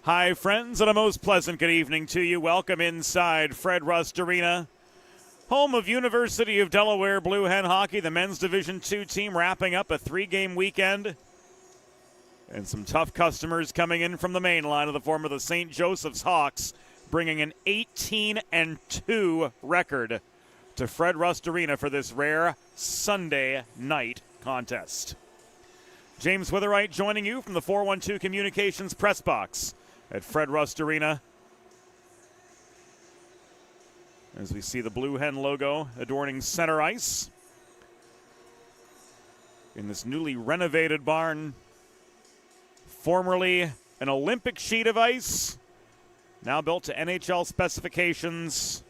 Hi, friends, and a most pleasant good evening to you. Welcome inside Fred Rust Arena, home of University of Delaware Blue Hen Hockey, the men's Division II team wrapping up a 3-game weekend. And some tough customers coming in from the main line of the form of the St. Joseph's Hawks, bringing an 18-2 record to Fred Rust Arena for this rare Sunday night contest. James Witherite joining you from the 412 Communications press box at Fred Rust Arena, as we see the Blue Hen logo adorning center ice in this newly renovated barn, formerly an Olympic sheet of ice, now built to NHL specifications.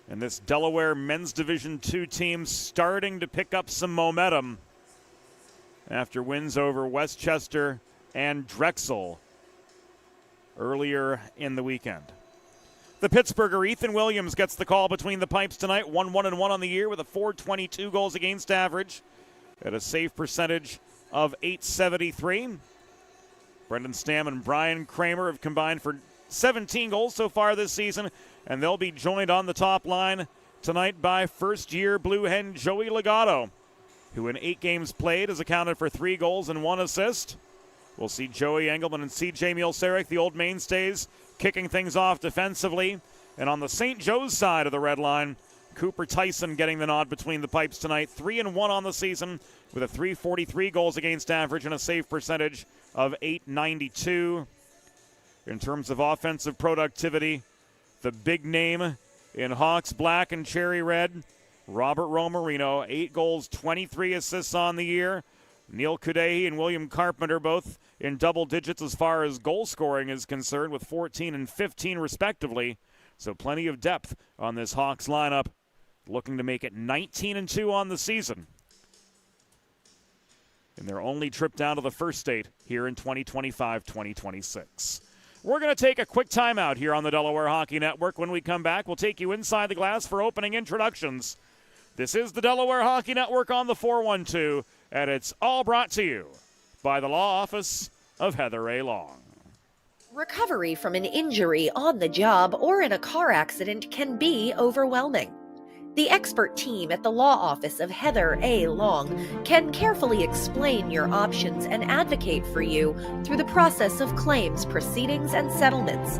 And this Delaware men's Division II team starting to pick up some momentum after wins over Westchester and Drexel earlier in the weekend. The Pittsburgher Ethan Williams gets the call between the pipes tonight, 1-1-1 on the year with a .422 goals against average at a save percentage of .873. Brendan Stam and Brian Kramer have combined for 17 goals so far this season, and they'll be joined on the top line tonight by first-year Blue Hen Joey Legato, who in 8 games played has accounted for 3 goals and 1 assist. We'll see Joey Engelman and C.J. Mielceric, the old mainstays, kicking things off defensively. And on the St. Joe's side of the red line, Cooper Tyson getting the nod between the pipes tonight. 3-1 on the season with a .343 goals against average and a save percentage of .892. In terms of offensive productivity, the big name in Hawks black and cherry red, Robert Romarino, 8 goals, 23 assists on the year. Neil Kudehi and William Carpenter both in double digits as far as goal scoring is concerned, with 14 and 15 respectively. So plenty of depth on this Hawks lineup, looking to make it 19-2 on the season in their only trip down to the first state here in 2025-2026. We're going to take a quick timeout here on the Delaware Hockey Network. When we come back, we'll take you inside the glass for opening introductions. This is the Delaware Hockey Network on the 412, and it's all brought to you by the law office of Heather A. Long. Recovery from an injury on the job or in a car accident can be overwhelming. The expert team at the law office of Heather A. Long can carefully explain your options and advocate for you through the process of claims, proceedings, and settlements.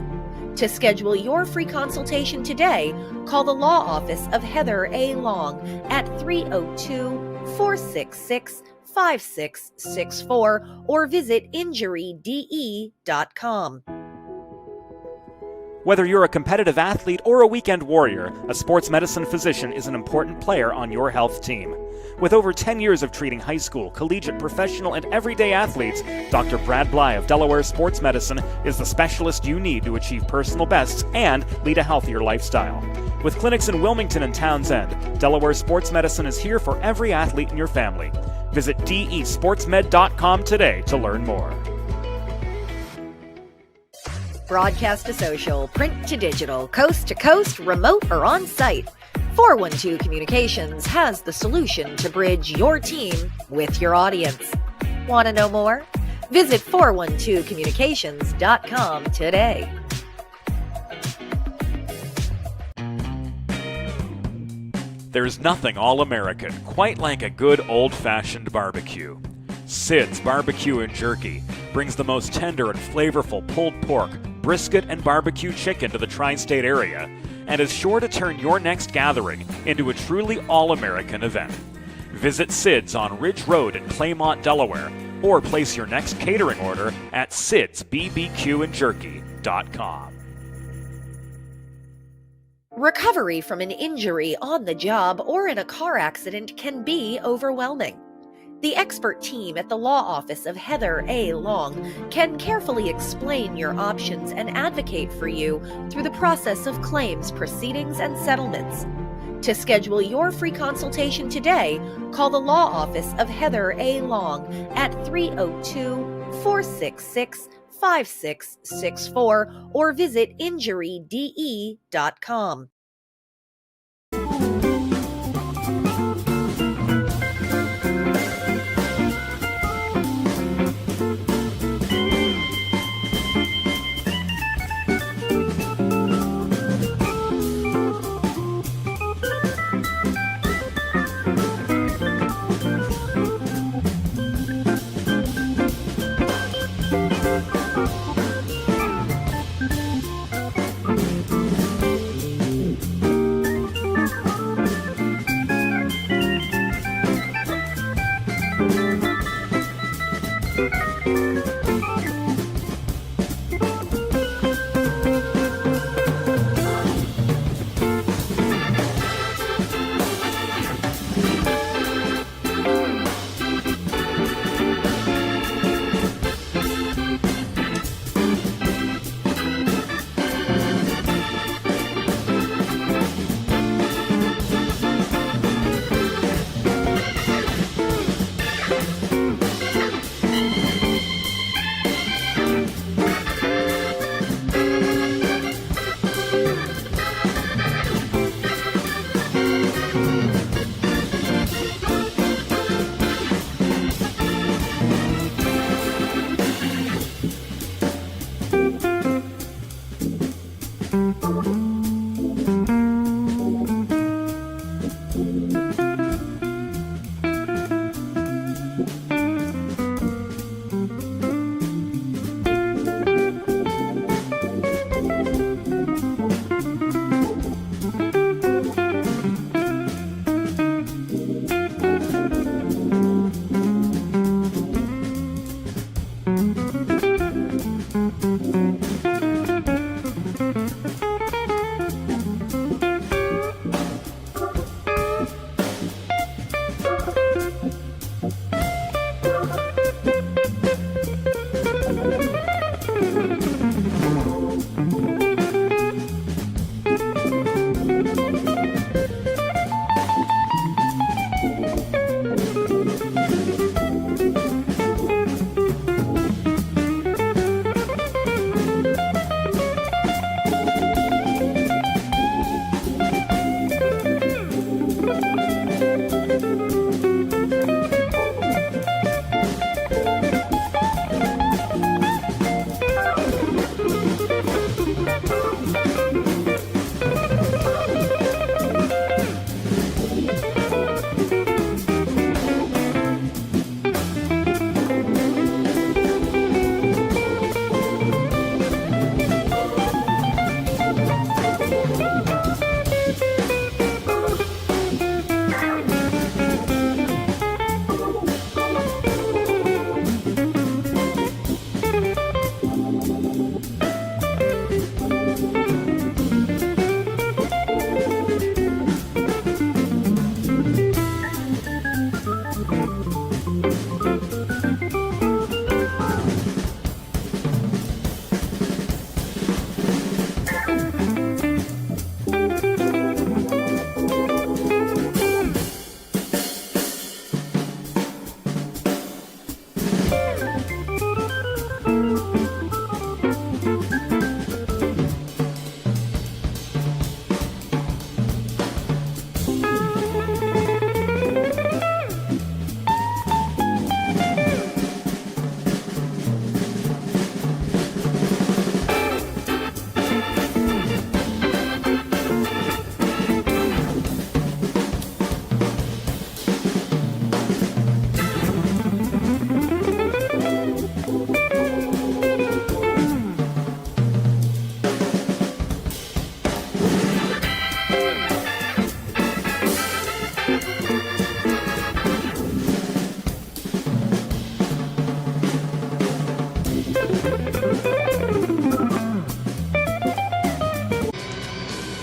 To schedule your free consultation today, call the law office of Heather A. Long at 302-466-5664 or visit injuryde.com. Whether you're a competitive athlete or a weekend warrior, a sports medicine physician is an important player on your health team. With over 10 years of treating high school, collegiate, professional, and everyday athletes, Dr. Brad Bly of Delaware Sports Medicine is the specialist you need to achieve personal bests and lead a healthier lifestyle. With clinics in Wilmington and Townsend, Delaware Sports Medicine is here for every athlete in your family. Visit desportsmed.com today to learn more. Broadcast to social, print to digital, coast to coast, remote or on site. 412 Communications has the solution to bridge your team with your audience. Want to know more? Visit 412communications.com today. There's nothing all-American quite like a good old-fashioned barbecue. Sid's Barbecue and Jerky brings the most tender and flavorful pulled pork, brisket, and barbecue chicken to the tri-state area and is sure to turn your next gathering into a truly all-American event. Visit Sid's on Ridge Road in Claymont, Delaware, or place your next catering order at sidsbbqandjerky.com. Recovery from an injury on the job or in a car accident can be overwhelming. The expert team at the law office of Heather A. Long can carefully explain your options and advocate for you through the process of claims, proceedings, and settlements. To schedule your free consultation today, call the law office of Heather A. Long at 302-466-5664 or visit injuryde.com.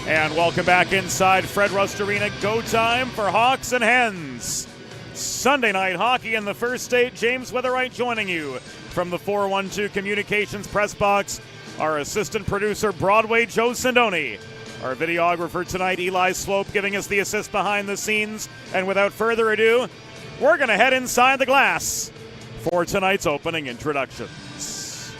And welcome back inside Fred Rust Arena. Go time for Hawks and Hens. Sunday night hockey in the first state. James Witherite joining you from the 412 Communications press box. Our assistant producer, Broadway Joe Sindoni. Our videographer tonight, Eli Swope, giving us the assist behind the scenes. And without further ado, we're going to head inside the glass for tonight's opening introductions.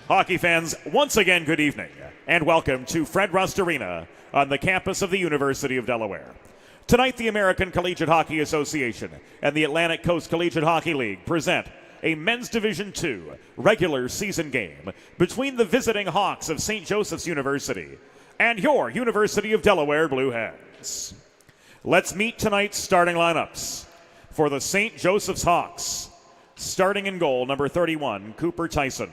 Hockey fans, once again, good evening, and welcome to Fred Rust Arena on the campus of the University of Delaware. Tonight, the American Collegiate Hockey Association and the Atlantic Coast Collegiate Hockey League present a Men's Division II regular season game between the visiting Hawks of St. Joseph's University and your University of Delaware Blue Hens. Let's meet tonight's starting lineups. For the St. Joseph's Hawks, starting in goal, number 31, Cooper Tyson.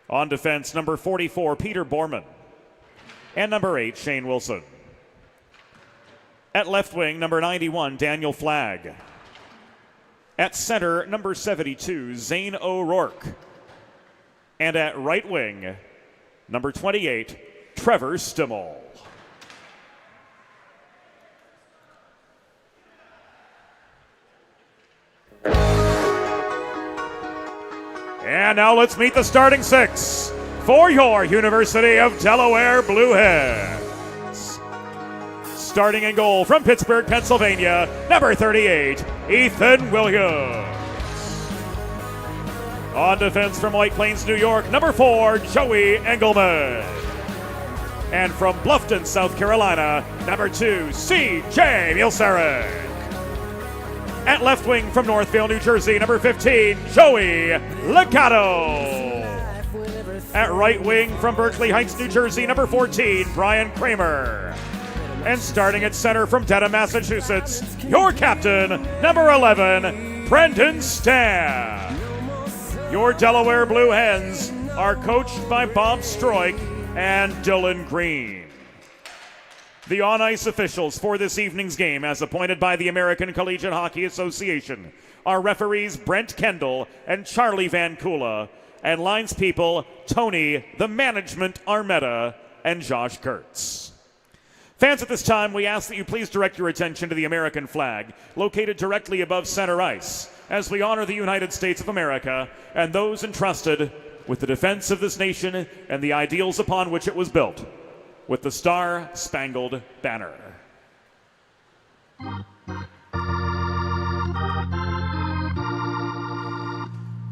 On defense, number 44, Peter Borman. And number 8, Shane Wilson. At left wing, number 91, Daniel Flagg. At center, number 72, Zane O'Rourke. And at right wing, number 28, Trevor Stimmel. And now let's meet the starting six for your University of Delaware Blue Hens. Starting in goal from Pittsburgh, Pennsylvania, number 38, Ethan Williams. On defense from White Plains, New York, number 4, Joey Engelman. And from Bluffton, South Carolina, number 2, C.J. Mielsarek. At left wing from Northville, New Jersey, number 15, Joey Legato. At right wing from Berkeley Heights, New Jersey, number 14, Brian Kramer. And starting at center from Dedham, Massachusetts, your captain, number 11, Brendan Stam. Your Delaware Blue Hens are coached by Bob Stroik and Dylan Green. The on-ice officials for this evening's game, as appointed by the American Collegiate Hockey Association, are referees Brent Kendall and Charlie Van Kula, and linespeople Tony the Management Armetta and Josh Kurtz. Fans, at this time, we ask that you please direct your attention to the American flag, located directly above center ice, as we honor the United States of America and those entrusted with the defense of this nation and the ideals upon which it was built, with the Star-Spangled Banner.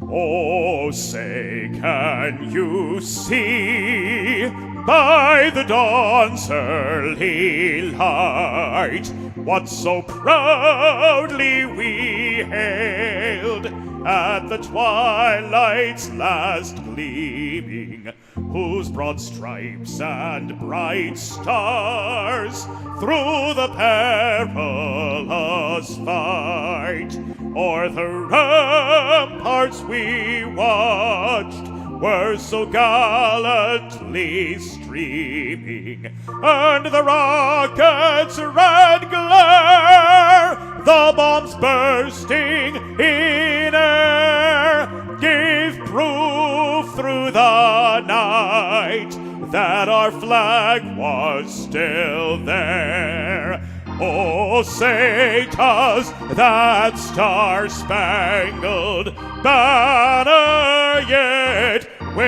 Oh, say, can you see by the dawn's early light what so proudly we hailed at the twilight's last gleaming, whose broad stripes and bright stars through the perilous fight o'er the ramparts we watched were so gallantly streaming, and the rocket's red glare, the bombs bursting in air, gave proof through the night that our flag was still there. Oh, say does that star-spangled banner yet wave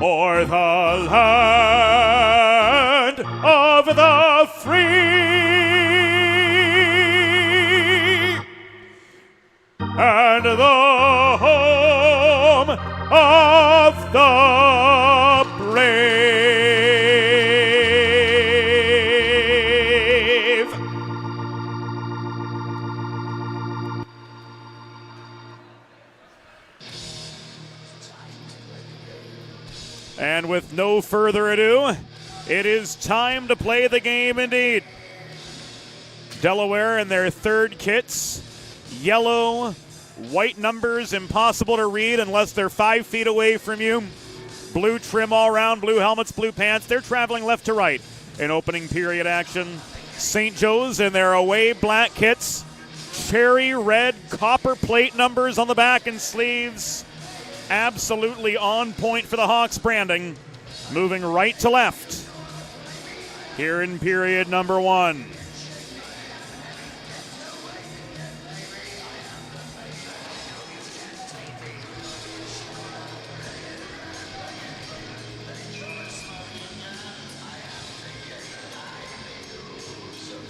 o'er the land of the free and the home of the brave. And with no further ado, it is time to play the game indeed. Delaware in their third kits, yellow, white numbers, impossible to read unless they're 5 feet away from you. Blue trim all around, blue helmets, blue pants. They're traveling left to right in opening period action. St. Joe's in their away black kits. Cherry red copper plate numbers on the back and sleeves. Absolutely on point for the Hawks branding. Moving right to left here in period number 1.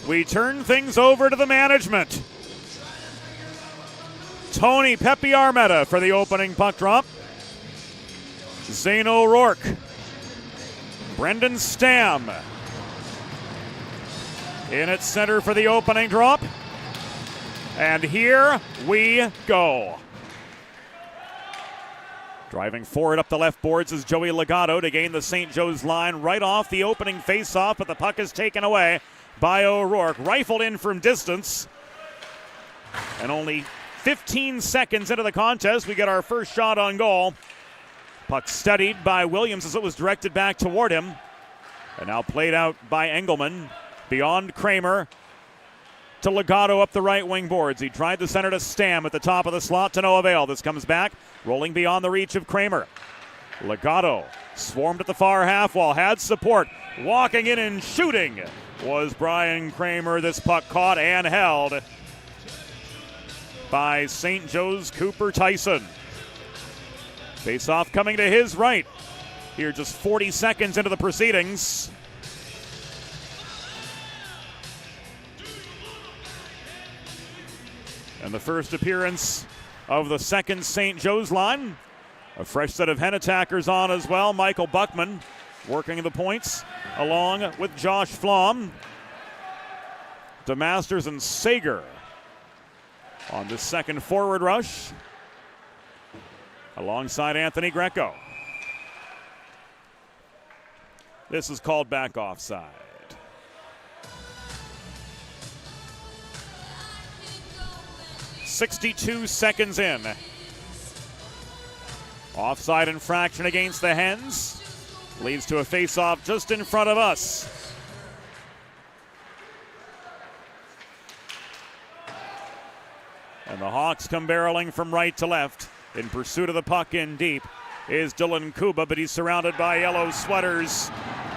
We turn things over to the management. Tony Pepe Armetta for the opening puck drop. Zane O'Rourke. Brendan Stam in at center for the opening drop. And here we go. Driving forward up the left boards is Joey Legato to gain the St. Joe's line right off the opening face-off, but the puck is taken away by O'Rourke. Rifled in from distance. And only 15 seconds into the contest, we get our first shot on goal. Puck studied by Williams as it was directed back toward him. And now played out by Engelman. Beyond Kramer to Legato up the right wing boards. He tried the center to Stam at the top of the slot to no avail. This comes back, rolling beyond the reach of Kramer. Legato swarmed at the far half wall, had support. Walking in and shooting was Brian Kramer. This puck caught and held by St. Joe's Cooper Tyson. Face-off coming to his right. Here just 40 seconds into the proceedings. And the first appearance of the second St. Joe's line. A fresh set of Hen attackers on as well. Michael Buckman working the points along with Josh Flom. DeMasters and Sager on the second forward rush alongside Anthony Greco. This is called back offside. .62 seconds in. Offside infraction against the Hens. Leads to a face-off just in front of us. And the Hawks come barreling from right to left. In pursuit of the puck in deep is Dylan Kuba, but he's surrounded by yellow sweaters.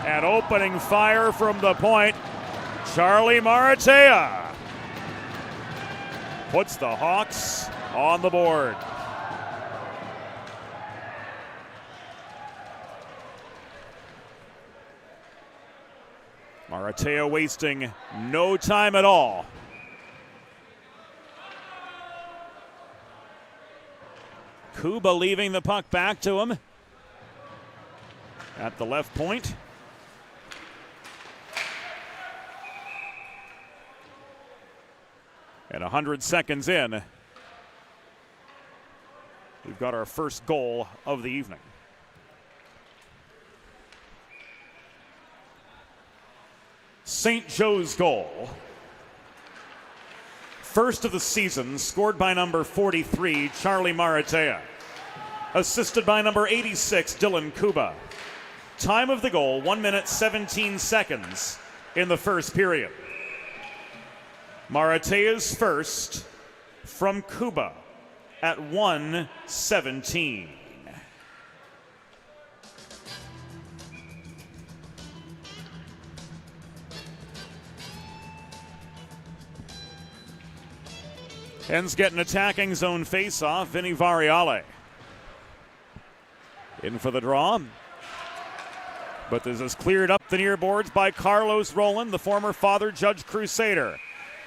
And opening fire from the point, Charlie Maratea puts the Hawks on the board. Maratea wasting no time at all. Kuba leaving the puck back to him at the left point. And 100 seconds in, we've got our first goal of the evening. St. Joe's goal. First of the season, scored by number 43, Charlie Maratea. Assisted by number 86, Dylan Kuba. Time of the goal, 1 minute 17 seconds in the first period. Maratea's first from Kuba at 1:17. Hens get an attacking zone face-off. Vinny Variale in for the draw. But this is cleared up the near boards by Carlos Rowland, the former Father Judge Crusader.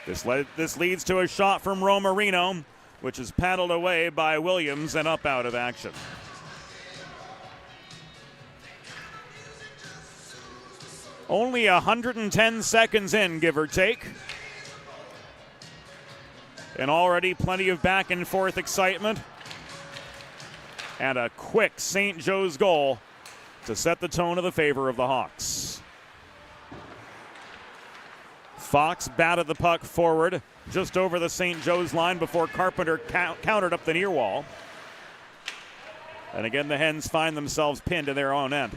This leads to a shot from Romarino, which is paddled away by Williams and up out of action. Only 110 seconds in, give or take. And already plenty of back and forth excitement. And a quick St. Joe's goal to set the tone of the favor of the Hawks. Fox batted the puck forward just over the St. Joe's line before Carpenter countered up the near wall. And again, the Hens find themselves pinned to their own end.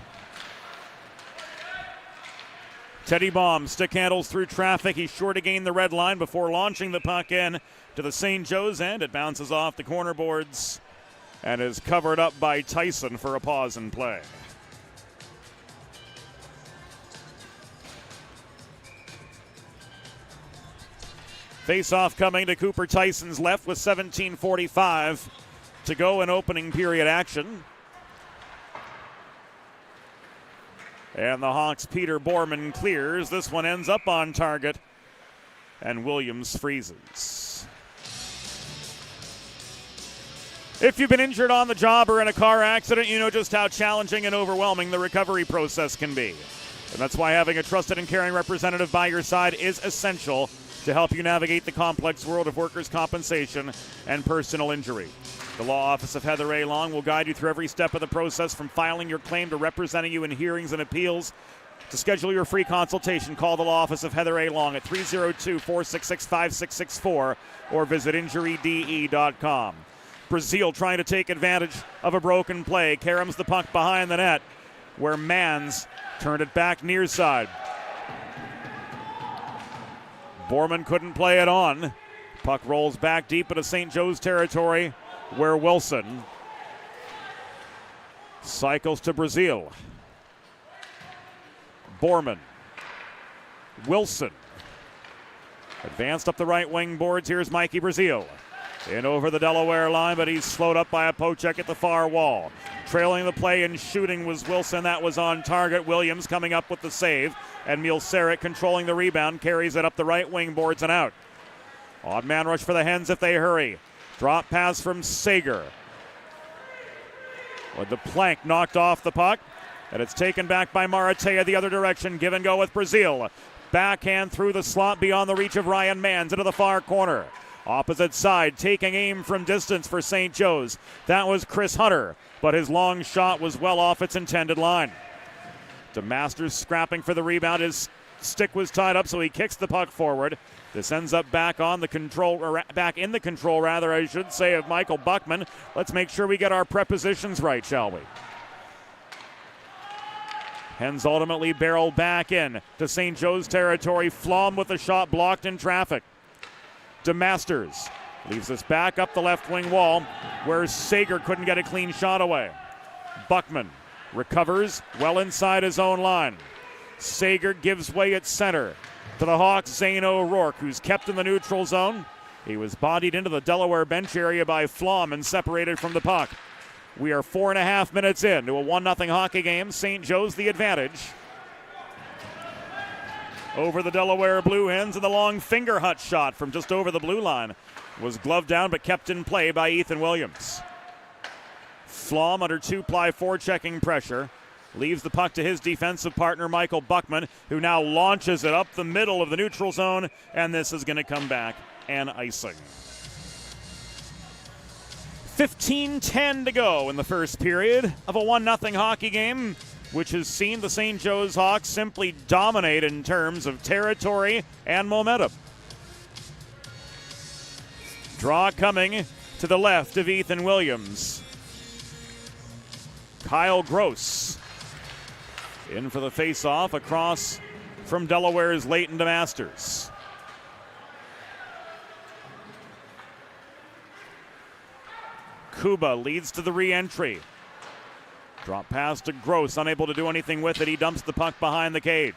Teddy Baum stick handles through traffic. He's sure to gain the red line before launching the puck in to the St. Joe's end. It bounces off the corner boards and is covered up by Tyson for a pause in play. Face-off coming to Cooper Tyson's left with 17:45 to go in opening period action. And the Hawks' Peter Borman clears. This one ends up on target, and Williams freezes. If you've been injured on the job or in a car accident, you know just how challenging and overwhelming the recovery process can be. And that's why having a trusted and caring representative by your side is essential to help you navigate the complex world of workers' compensation and personal injury. The Law Office of Heather A. Long will guide you through every step of the process, from filing your claim to representing you in hearings and appeals. To schedule your free consultation, call the Law Office of Heather A. Long at 302-466-5664 or visit injuryde.com. Brazil trying to take advantage of a broken play. Caroms the puck behind the net, where Mans turned it back near side. Borman couldn't play it on. Puck rolls back deep into St. Joe's territory, where Wilson cycles to Brazil. Borman. Wilson. Advanced up the right wing boards. Here's Mikey Brazil. In over the Delaware line, but he's slowed up by a poke check at the far wall. Trailing the play and shooting was Wilson. That was on target. Williams coming up with the save. And Mielsarek controlling the rebound. Carries it up the right wing boards and out. Odd man rush for the Hens if they hurry. Drop pass from Sager. With the plank knocked off the puck. And it's taken back by Maratea the other direction. Give and go with Brazil. Backhand through the slot beyond the reach of Ryan Mans into the far corner. Opposite side, taking aim from distance for St. Joe's. That was Chris Hunter, but his long shot was well off its intended line. DeMasters scrapping for the rebound. His stick was tied up, so he kicks the puck forward. This ends up back in the control, I should say, of Michael Buckman. Let's make sure we get our prepositions right, shall we? Hens ultimately barrel back in to St. Joe's territory. Flom with the shot blocked in traffic. DeMasters leaves us back up the left wing wall, where Sager couldn't get a clean shot away. Buckman recovers well inside his own line. Sager gives way at center to the Hawks' Zane O'Rourke, who's kept in the neutral zone. He was bodied into the Delaware bench area by Flom and separated from the puck. We are 4.5 minutes into a 1-0 hockey game. St. Joe's the advantage over the Delaware Blue Hens, and the long finger hut shot from just over the blue line was gloved down but kept in play by Ethan Williams. Flom under two-ply forechecking pressure leaves the puck to his defensive partner Michael Buckman, who now launches it up the middle of the neutral zone, and this is going to come back and icing. 15:10 to go in the first period of a 1-0 hockey game, which has seen the St. Joe's Hawks simply dominate in terms of territory and momentum. Draw coming to the left of Ethan Williams. Kyle Gross in for the face-off across from Delaware's Leighton DeMasters. Kuba leads to the re-entry. Drop pass to Gross, unable to do anything with it. He dumps the puck behind the cage.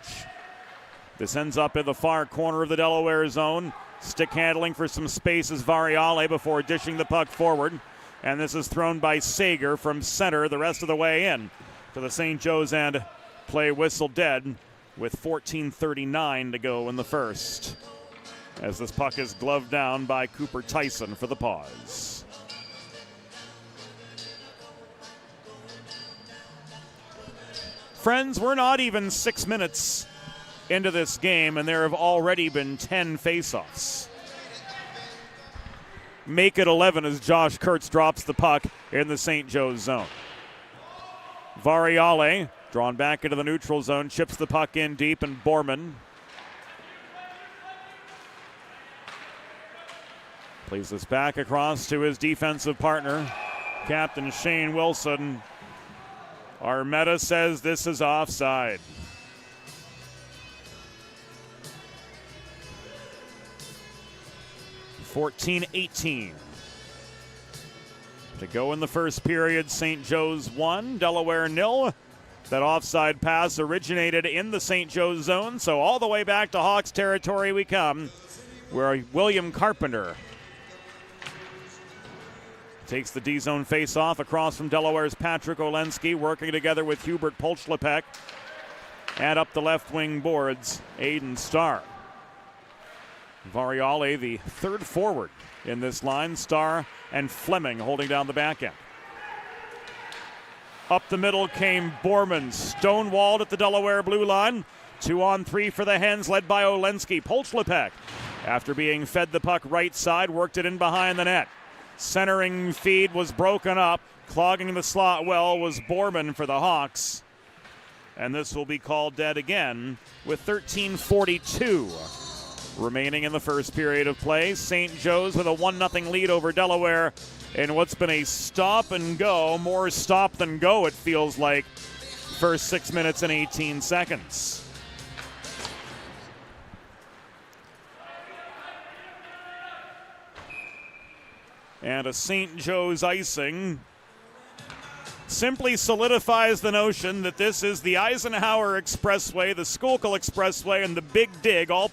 This ends up in the far corner of the Delaware zone. Stick handling for some space is Variale before dishing the puck forward. And this is thrown by Sager from center the rest of the way in to the St. Joe's end. Play whistle dead with 14:39 to go in the first, as this puck is gloved down by Cooper Tyson for the pause. Friends, we're not even 6 minutes into this game, and there have already been 10 faceoffs. Make it 11 as Josh Kurtz drops the puck in the St. Joe's zone. Variale, drawn back into the neutral zone, chips the puck in deep, and Borman plays this back across to his defensive partner, Captain Shane Wilson. Armetta says this is offside. 14-18. To go in the first period, St. Joe's 1, Delaware 0. That offside pass originated in the St. Joe's zone, so all the way back to Hawks territory we come, where William Carpenter takes the D-zone face-off across from Delaware's Patrick Olensky, working together with Hubert Polchlepek. And up the left wing boards, Aiden Starr. Variale, the third forward in this line. Starr and Fleming holding down the back end. Up the middle came Borman, stonewalled at the Delaware blue line. 2-on-3 for the Hens, led by Olensky. Polchlepek, after being fed the puck right side, worked it in behind the net. Centering feed was broken up. Clogging the slot well was Borman for the Hawks. And this will be called dead again with 13:42 remaining in the first period of play. St. Joe's with a 1-0 lead over Delaware in what's been a stop and go, more stop than go it feels like, first 6 minutes and 18 seconds. And a St. Joe's icing simply solidifies the notion that this is the Eisenhower Expressway, the Schuylkill Expressway, and the Big Dig all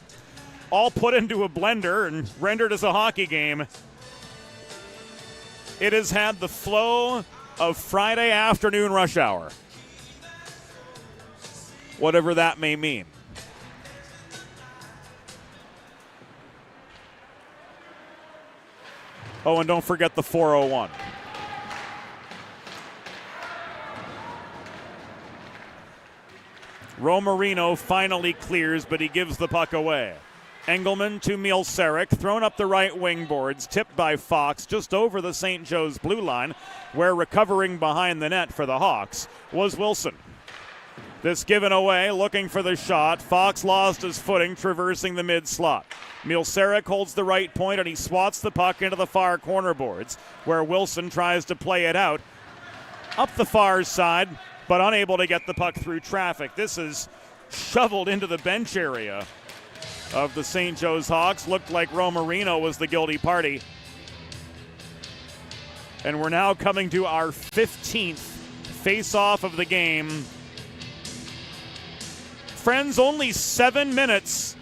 put into a blender and rendered as a hockey game. It has had the flow of Friday afternoon rush hour, whatever that may mean. Oh, and don't forget the 401. Romarino finally clears, but he gives the puck away. Engelman to Mielcerek, thrown up the right wing boards, tipped by Fox just over the St. Joe's blue line, where recovering behind the net for the Hawks was Wilson. This given away, looking for the shot. Fox lost his footing, traversing the mid-slot. Mielcerek holds the right point, and he swats the puck into the far corner boards, where Wilson tries to play it out up the far side, but unable to get the puck through traffic. This is shoveled into the bench area of the St. Joe's Hawks. Looked like Romarino was the guilty party. And we're now coming to our 15th face-off of the game. Friends, only 7 minutes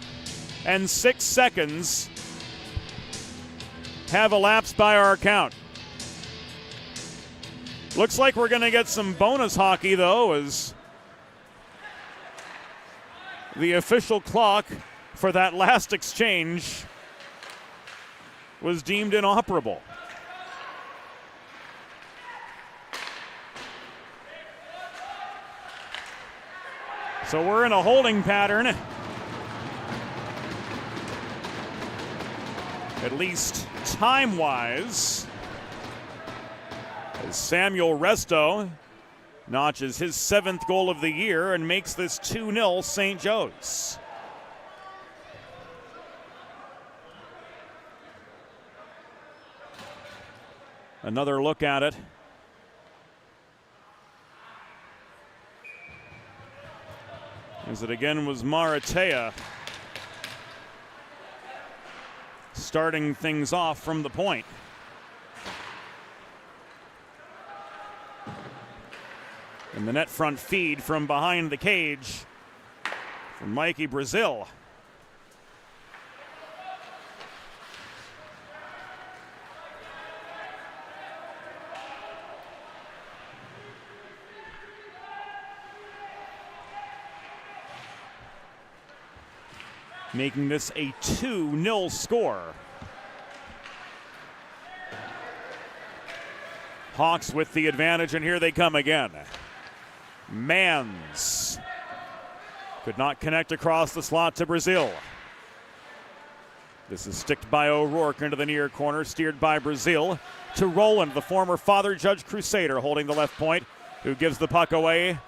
and 6 seconds have elapsed by our count. Looks like we're going to get some bonus hockey, though, as the official clock for that last exchange was deemed inoperable. So we're in a holding pattern, at least time-wise, as Samuel Resto notches his 7th goal of the year and makes this 2-0 St. Joe's. Another look at it. As it again was Maratea starting things off from the point. And the net front feed from behind the cage from Mikey Brazil. Making this a 2-0 score. Hawks with the advantage, and here they come again. Mans could not connect across the slot to Brazil. This is sticked by O'Rourke into the near corner, steered by Brazil to Roland, the former Father Judge Crusader, holding the left point, who gives the puck away.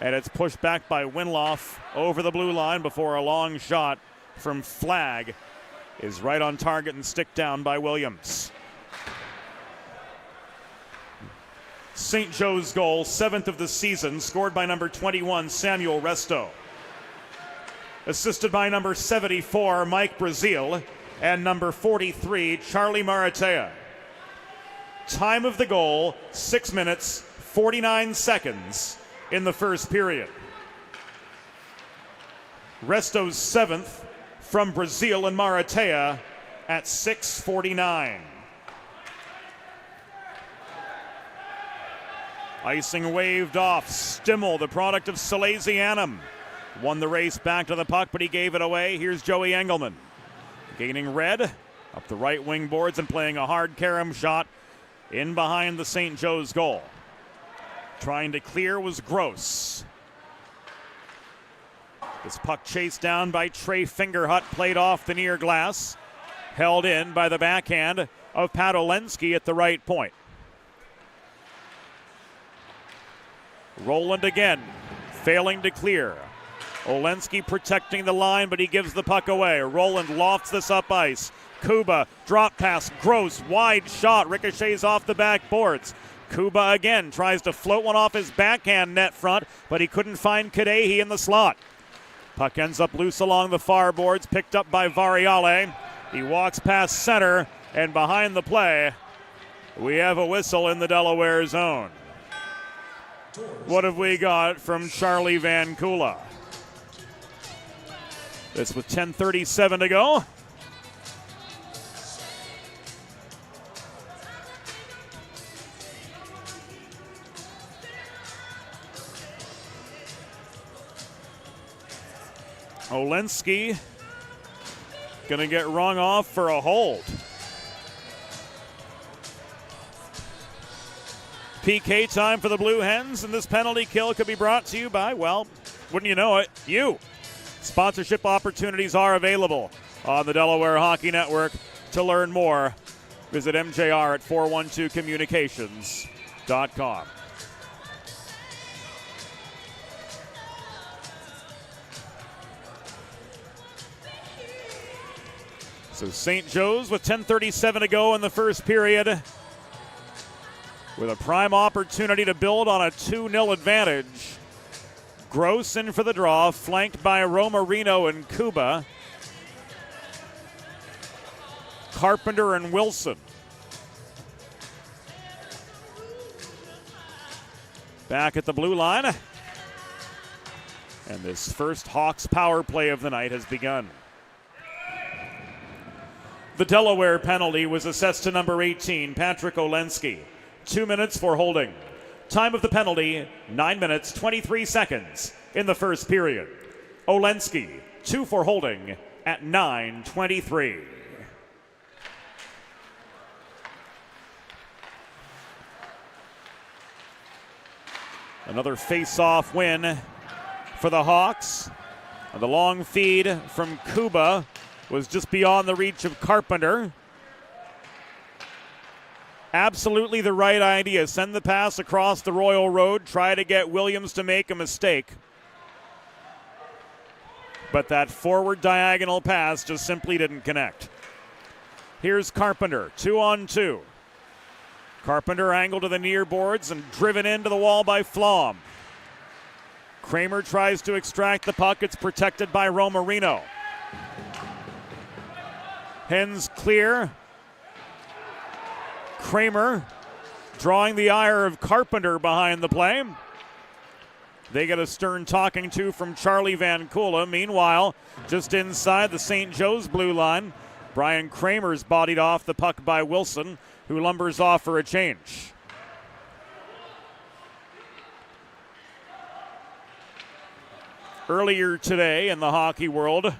And it's pushed back by Winloff over the blue line before a long shot from Flagg is right on target and stick down by Williams. St. Joe's goal, 7th of the season, scored by number 21, Samuel Resto. Assisted by number 74, Mike Brazil. and number 43, Charlie Maratea. Time of the goal, 6 minutes, 49 seconds in the first period. Resto's 7th from Brazil and Maratea at 6:49. Icing waved off. Stimmel, the product of Silesianum, won the race back to the puck, but he gave it away. Here's Joey Engelman. Gaining red up the right wing boards and playing a hard carom shot in behind the St. Joe's goal. Trying to clear was Gross. This puck chased down by Trey Fingerhut, played off the near glass. Held in by the backhand of Pat Olensky at the right point. Roland again, failing to clear. Olensky protecting the line, but he gives the puck away. Roland lofts this up ice. Kuba, drop pass, Gross, wide shot, ricochets off the backboards. Kuba again tries to float one off his backhand net front, but he couldn't find Kadehi in the slot. Puck ends up loose along the far boards, picked up by Variale. He walks past center, and behind the play, we have a whistle in the Delaware zone. What have we got from Charlie Van Kula? This with 10:37 to go. Olensky gonna get rung off for a hold. PK time for the Blue Hens, and this penalty kill could be brought to you by, well, wouldn't you know it, you. Sponsorship opportunities are available on the Delaware Hockey Network. To learn more, visit MJR at 412communications.com. So St. Joe's with 10:37 to go in the first period, with a prime opportunity to build on a 2-0 advantage. Gross in for the draw, flanked by Romarino and Kuba. Carpenter and Wilson. Back at the blue line. And this first Hawks power play of the night has begun. The Delaware penalty was assessed to number 18, Patrick Olensky. 2 minutes for holding. Time of the penalty, 9 minutes, 23 seconds in the first period. Olensky, 2 for holding at 9:23. Another face-off win for the Hawks. And the long feed from Kuba was just beyond the reach of Carpenter. Absolutely the right idea. Send the pass across the Royal Road. Try to get Williams to make a mistake. But that forward diagonal pass just simply didn't connect. Here's Carpenter, 2-on-2. Carpenter angled to the near boards and driven into the wall by Flom. Kramer tries to extract the puck. It's protected by Romarino. Hens clear. Kramer drawing the ire of Carpenter behind the play. They get a stern talking to from Charlie Van Kula. Meanwhile, just inside the St. Joe's blue line, Brian Kramer's bodied off the puck by Wilson, who lumbers off for a change. Earlier today in the hockey world,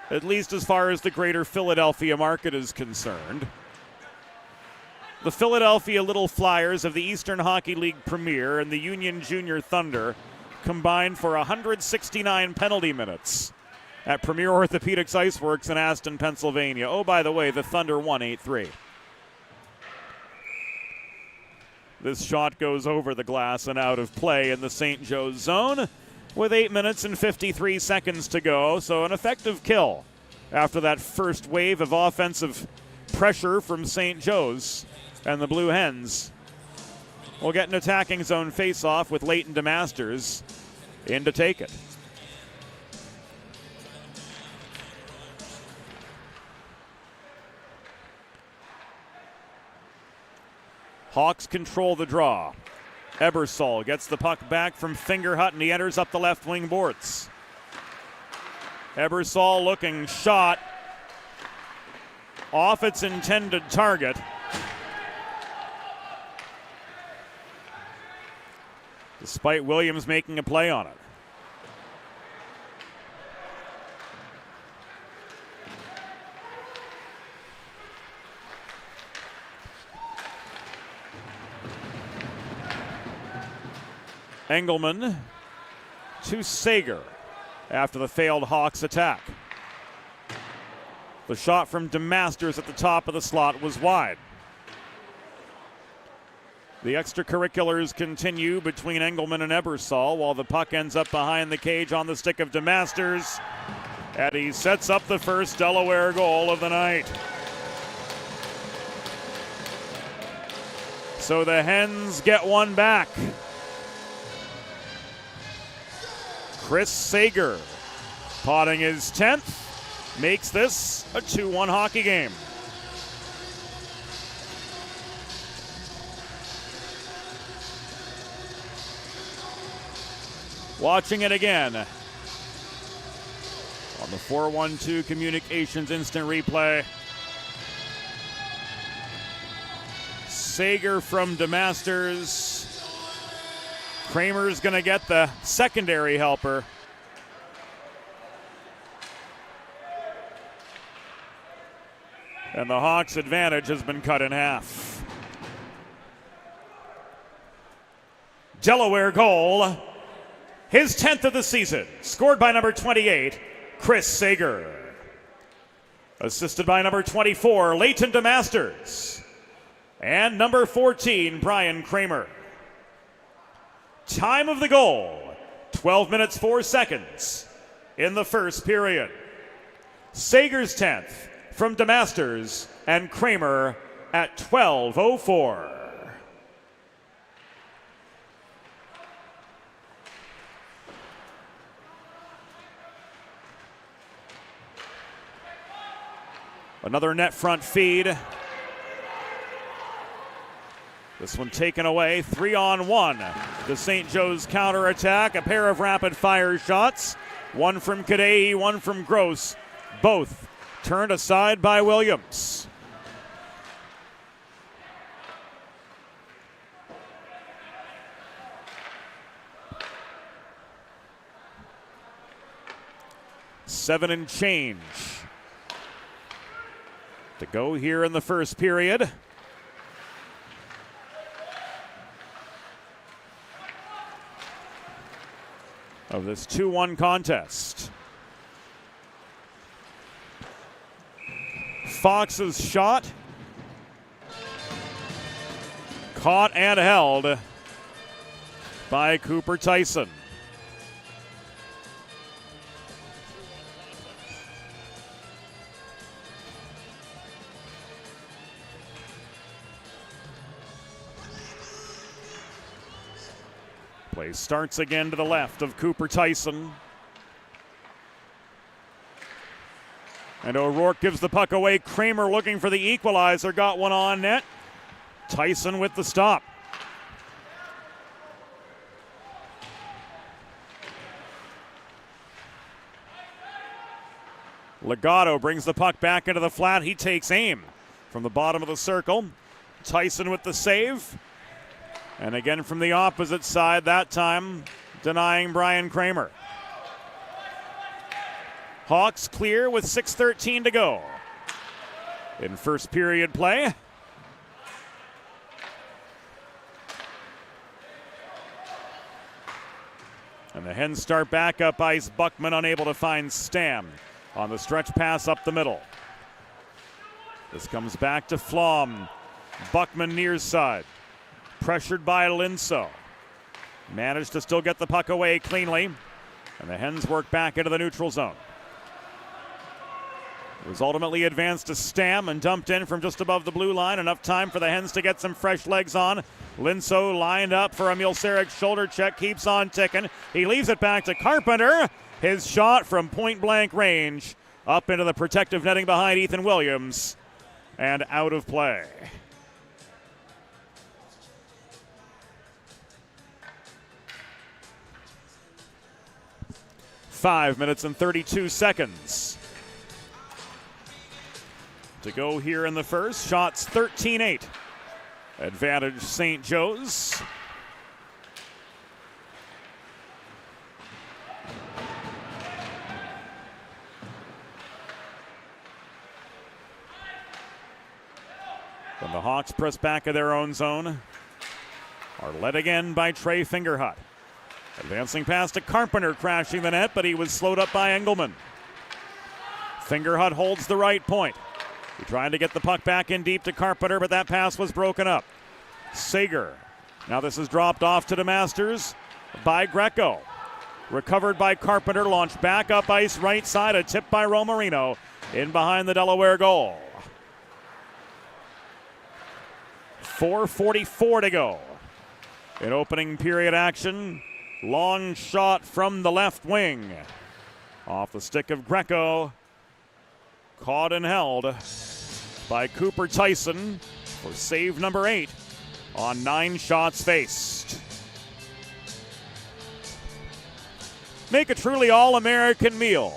at least as far as the greater Philadelphia market is concerned, the Philadelphia Little Flyers of the Eastern Hockey League Premier and the Union Junior Thunder combined for 169 penalty minutes at Premier Orthopedics Iceworks in Aston, Pennsylvania. Oh, by the way, the Thunder won 8-3. This shot goes over the glass and out of play in the St. Joe's zone with 8 minutes and 53 seconds to go. So an effective kill after that first wave of offensive pressure from St. Joe's. And the Blue Hens will get an attacking zone face-off with Leighton DeMasters in to take it. Hawks control the draw. Ebersol gets the puck back from Fingerhut, and he enters up the left wing boards. Ebersol looking, shot off its intended target. Despite Williams making a play on it. Engelman to Sager after the failed Hawks attack. The shot from DeMasters at the top of the slot was wide. The extracurriculars continue between Engelman and Ebersol while the puck ends up behind the cage on the stick of DeMasters. And he sets up the first Delaware goal of the night. So the Hens get one back. Chris Sager, potting his 10th, makes this a 2-1 hockey game. Watching it again on the 412 Communications Instant Replay. Sager from DeMasters. Kramer's going to get the secondary helper. And the Hawks' advantage has been cut in half. Delaware goal. His 10th of the season. Scored by number 28, Chris Sager. Assisted by number 24, Leighton DeMasters. And number 14, Brian Kramer. Time of the goal, 12 minutes 4 seconds in the first period. Sager's 10th from DeMasters and Kramer at 12:04. Another net front feed. This one taken away, 3-on-1. The St. Joe's counterattack, a pair of rapid-fire shots. One from Kadei, one from Gross. Both turned aside by Williams. Seven and change to go here in the first period. Of this 2-1 contest. Fox's shot. Caught and held by Cooper Tyson. Play starts again to the left of Cooper Tyson. And O'Rourke gives the puck away. Kramer looking for the equalizer. Got one on net. Tyson with the stop. Legato brings the puck back into the flat. He takes aim from the bottom of the circle. Tyson with the save. And again from the opposite side, that time denying Brian Kramer. Hawks clear with 6:13 to go in first period play. And the Hens start back up ice. Buckman unable to find Stam on the stretch pass up the middle. This comes back to Flom. Buckman near side. Pressured by Linso. Managed to still get the puck away cleanly. And the Hens work back into the neutral zone. It was ultimately advanced to Stam and dumped in from just above the blue line. Enough time for the Hens to get some fresh legs on. Linso lined up for a Mulceric shoulder check. Keeps on ticking. He leaves it back to Carpenter. His shot from point blank range. Up into the protective netting behind Ethan Williams. And out of play. 5 minutes and 32 seconds to go here in the first. Shots 13-8. Advantage St. Joe's. When the Hawks press back of their own zone, are led again by Trey Fingerhut. Advancing pass to Carpenter, crashing the net, but he was slowed up by Engelman. Fingerhut holds the right point. He tried to get the puck back in deep to Carpenter, but that pass was broken up. Sager. Now this is dropped off to DeMasters by Greco. Recovered by Carpenter, launched back up ice right side, a tip by Romarino in behind the Delaware goal. 4:44 to go in opening period action. Long shot from the left wing. Off the stick of Greco. Caught and held by Cooper Tyson for save number 8 on 9 shots faced. Make a truly all-American meal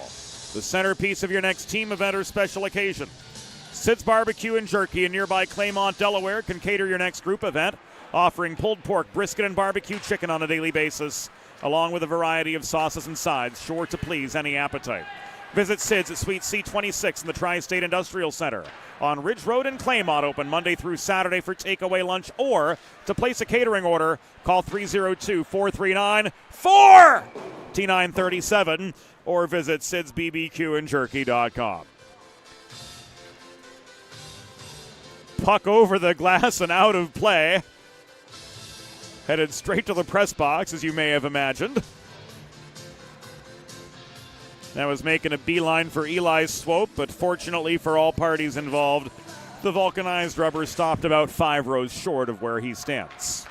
the centerpiece of your next team event or special occasion. Sid's Barbecue and Jerky in nearby Claymont, Delaware can cater your next group event, offering pulled pork, brisket, and barbecue chicken on a daily basis, along with a variety of sauces and sides, sure to please any appetite. Visit Sid's at Suite C26 in the Tri-State Industrial Center on Ridge Road in Claymont, open Monday through Saturday for takeaway lunch, or to place a catering order, call 302-439-4937 or visit sidsbbqandjerky.com. Puck over the glass and out of play. Headed straight to the press box, as you may have imagined. That was making a beeline for Eli's swope, but fortunately for all parties involved, the vulcanized rubber stopped about 5 rows short of where he stands.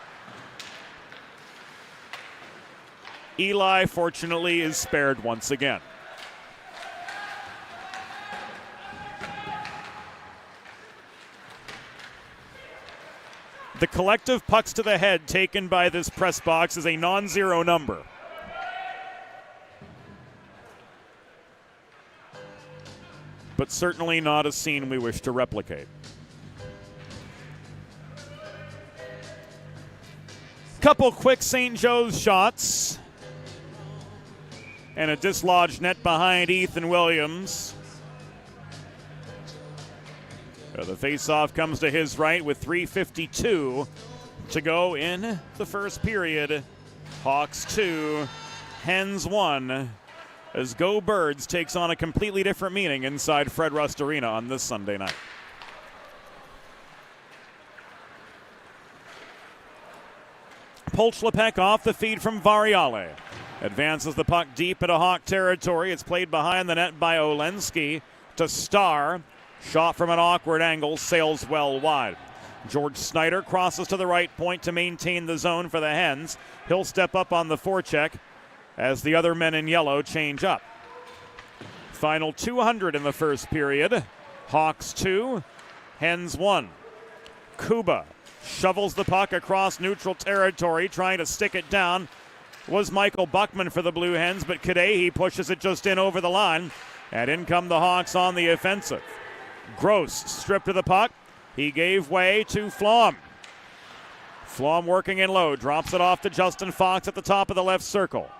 Eli, fortunately, is spared once again. The collective pucks to the head taken by this press box is a non-zero number. But certainly not a scene we wish to replicate. Couple quick St. Joe's shots. And a dislodged net behind Ethan Williams. The faceoff comes to his right with 3:52 to go in the first period. Hawks 2, Hens 1, as Go Birds takes on a completely different meaning inside Fred Rust Arena on this Sunday night. Polchlepek off the feed from Variale. Advances the puck deep into Hawk territory. It's played behind the net by Olensky to Starr. Shot from an awkward angle, sails well wide. George Snyder crosses to the right point to maintain the zone for the Hens. He'll step up on the forecheck as the other men in yellow change up. Final 200 in the first period. Hawks 2, Hens 1. Kuba shovels the puck across neutral territory, trying to stick it down. Was Michael Buckman for the Blue Hens, but Kadehi pushes it just in over the line, and in come the Hawks on the offensive. Gross stripped of the puck. He gave way to Flom. Flom working in low, drops it off to Justin Fox at the top of the left circle.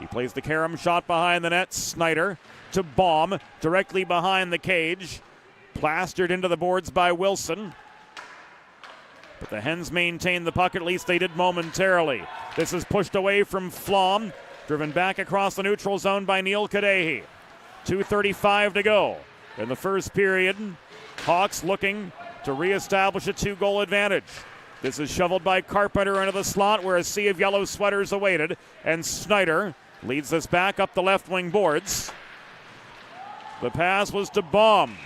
He plays the carom shot behind the net. Snyder to Baum, directly behind the cage. Plastered into the boards by Wilson. But the Hens maintain the puck, at least they did momentarily. This is pushed away from Flom, driven back across the neutral zone by Neil Kadehi. 2:35 to go in the first period. Hawks looking to reestablish a 2-goal advantage. This is shoveled by Carpenter into the slot where a sea of yellow sweaters awaited, and Snyder leads this back up the left wing boards. The pass was to Baum.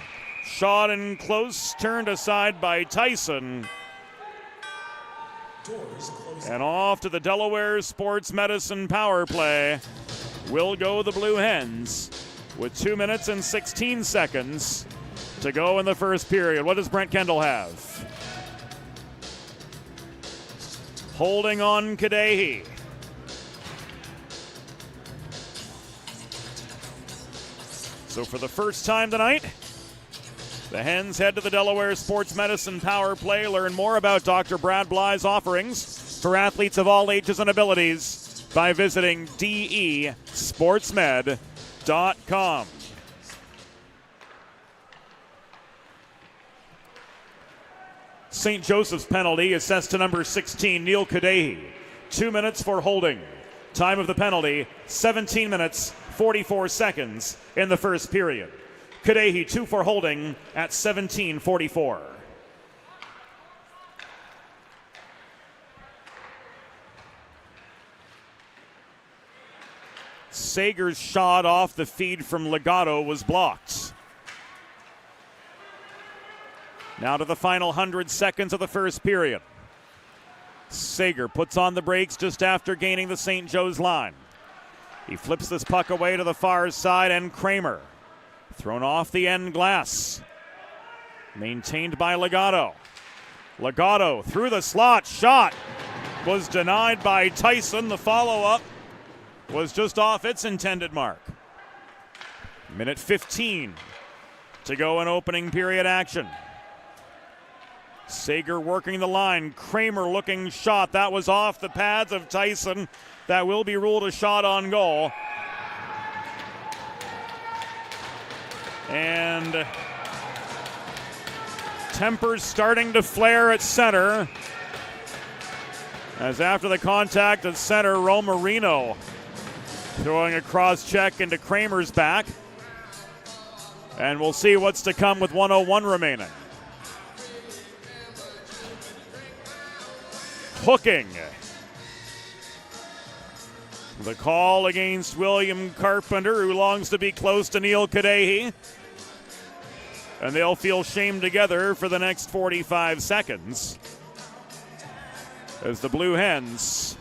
Shot in close, turned aside by Tyson. And off to the Delaware Sports Medicine power play will go the Blue Hens with 2 minutes and 16 seconds to go in the first period. What does Brent Kendall have? Holding on Kadehi. So for the first time tonight, the Hens head to the Delaware Sports Medicine Power Play. Learn more about Dr. Brad Bly's offerings for athletes of all ages and abilities by visiting desportsmed.com. St. Joseph's penalty assessed to number 16, Neil Kadehi. 2 minutes for holding. Time of the penalty, 17 minutes, 44 seconds in the first period. Kadehi 2 for holding at 17:44. Sager's shot off the feed from Legato was blocked. Now to the final 100 seconds of the first period. Sager puts on the brakes just after gaining the St. Joe's line. He flips this puck away to the far side, and Kramer thrown off the end glass. Maintained by Legato. Legato through the slot. Shot was denied by Tyson. The follow-up was just off its intended mark. Minute 15 to go in opening period action. Sager working the line. Kramer looking shot. That was off the pads of Tyson. That will be ruled a shot on goal. And tempers starting to flare at center. As after the contact at center, Romarino throwing a cross check into Kramer's back. And we'll see what's to come with 1:01 remaining. Hooking. The call against William Carpenter, who longs to be close to Neil Kadehi. And they'll feel shame together for the next 45 seconds as the Blue Hens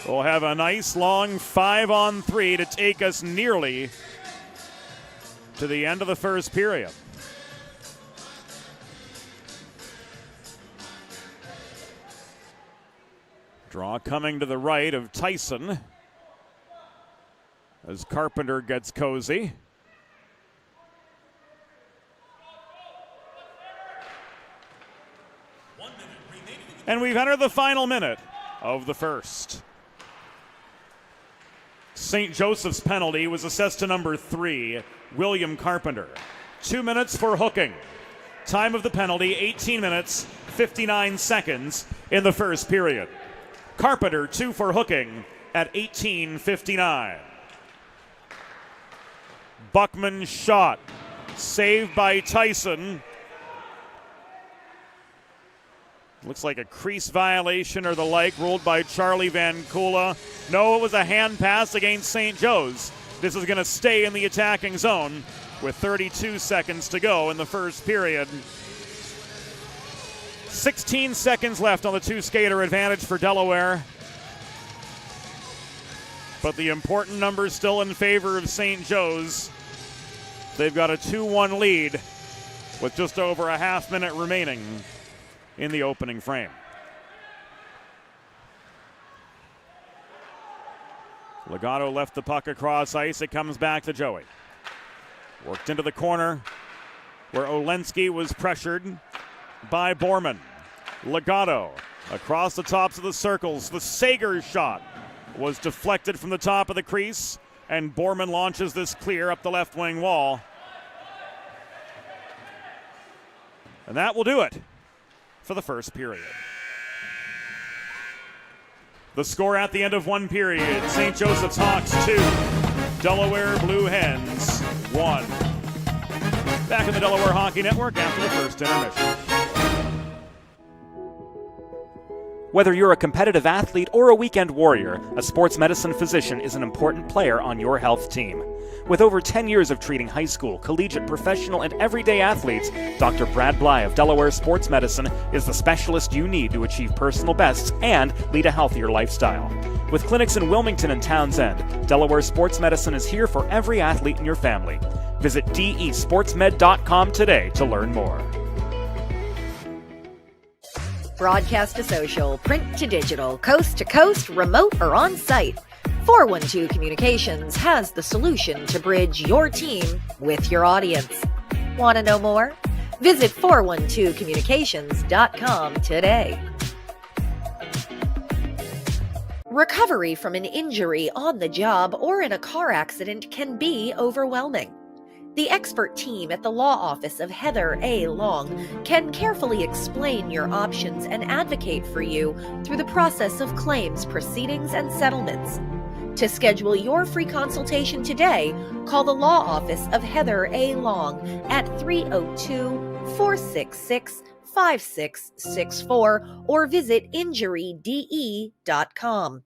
will have a nice long 5-on-3 to take us nearly to the end of the first period. Draw coming to the right of Tyson as Carpenter gets cozy. And we've entered the final minute of the first. St. Joseph's penalty was assessed to number 3, William Carpenter. 2 minutes for hooking. Time of the penalty, 18 minutes, 59 seconds in the first period. Carpenter 2 for hooking at 18:59. Buckman's shot, saved by Tyson. Looks like a crease violation or the like, ruled by Charlie Van Kula. No, it was a hand pass against St. Joe's. This is going to stay in the attacking zone with 32 seconds to go in the first period. 16 seconds left on the two-skater advantage for Delaware. But the important numbers still in favor of St. Joe's. They've got a 2-1 lead with just over a half minute remaining in the opening frame. Legato left the puck across ice. It comes back to Joey. Worked into the corner where Olensky was pressured by Borman. Legato across the tops of the circles. The Sager shot was deflected from the top of the crease, and Borman launches this clear up the left wing wall. And that will do it for the first period. The score at the end of one period, St. Joseph's Hawks 2, Delaware Blue Hens 1. Back in the Delaware Hockey Network after the first intermission. Whether you're a competitive athlete or a weekend warrior, a sports medicine physician is an important player on your health team. With over 10 years of treating high school, collegiate, professional, and everyday athletes, Dr. Brad Bly of Delaware Sports Medicine is the specialist you need to achieve personal bests and lead a healthier lifestyle. With clinics in Wilmington and Townsend, Delaware Sports Medicine is here for every athlete in your family. Visit desportsmed.com today to learn more. Broadcast to social, print to digital, coast to coast, remote or on site. 412 Communications has the solution to bridge your team with your audience. Want to know more? Visit 412communications.com today. Recovery from an injury on the job or in a car accident can be overwhelming. The expert team at the law office of Heather A. Long can carefully explain your options and advocate for you through the process of claims, proceedings, and settlements. To schedule your free consultation today, call the law office of Heather A. Long at 302-466-5664 or visit injuryde.com.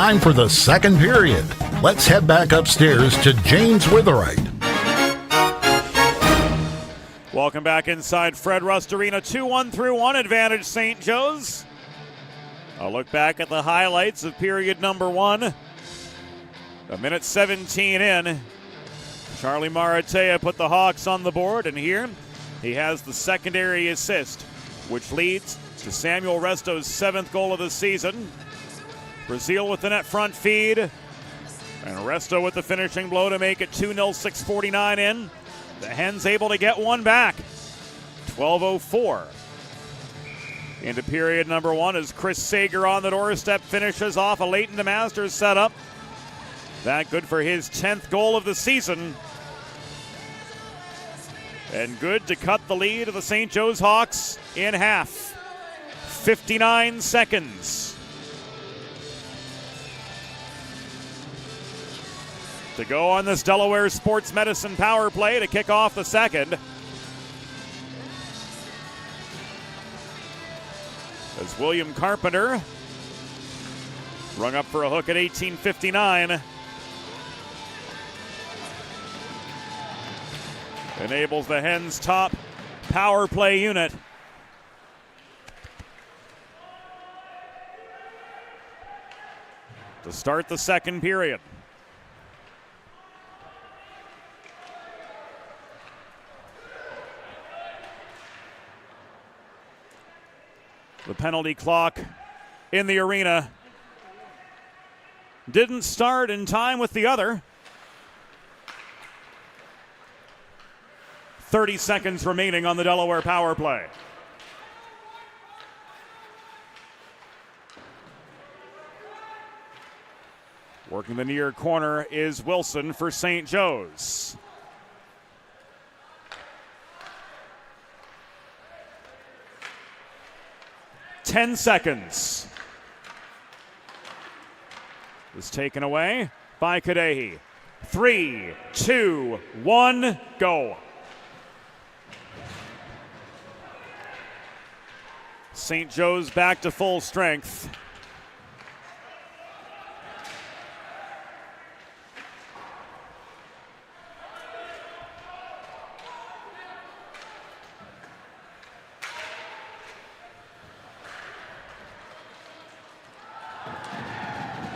time for the second period. Let's head back upstairs to James Witherite. Welcome back inside Fred Rust Arena. 2-1-1 advantage St. Joe's. I'll look back at the highlights of period number 1. A minute 17 in. Charlie Maratea put the Hawks on the board, and here he has the secondary assist, which leads to Samuel Resto's 7th goal of the season. Brazil with the net front feed, and Resto with the finishing blow to make it 2-0, 6:49 in. The Hens able to get one back. 12:04 into period number 1 as Chris Sager on the doorstep finishes off a Leighton DeMasters setup. That good for his 10th goal of the season. And good to cut the lead of the St. Joe's Hawks in half. 59 seconds to go on this Delaware Sports Medicine power play to kick off the second. As William Carpenter rung up for a hook at 18:59. Enables the Hens' top power play unit to start the second period. The penalty clock in the arena didn't start in time with the other. 30 seconds remaining on the Delaware power play. Working the near corner is Wilson for St. Joe's. Ten seconds. Is taken away by Kadehi. 3, 2, 1, go. St. Joe's back to full strength.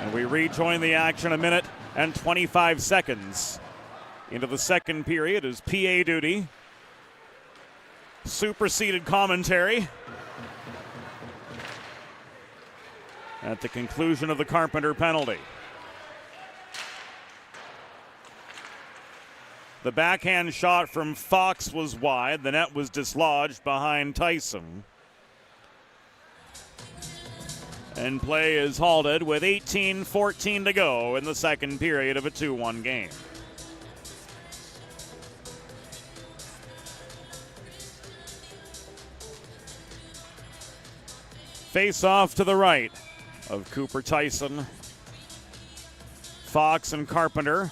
And we rejoin the action a minute and 25 seconds into the second period as PA duty superseded commentary at the conclusion of the Carpenter penalty. The backhand shot from Fox was wide. The net was dislodged behind Tyson. And play is halted with 18:14 to go in the second period of a 2-1 game. Face off to the right of Cooper Tyson, Fox and Carpenter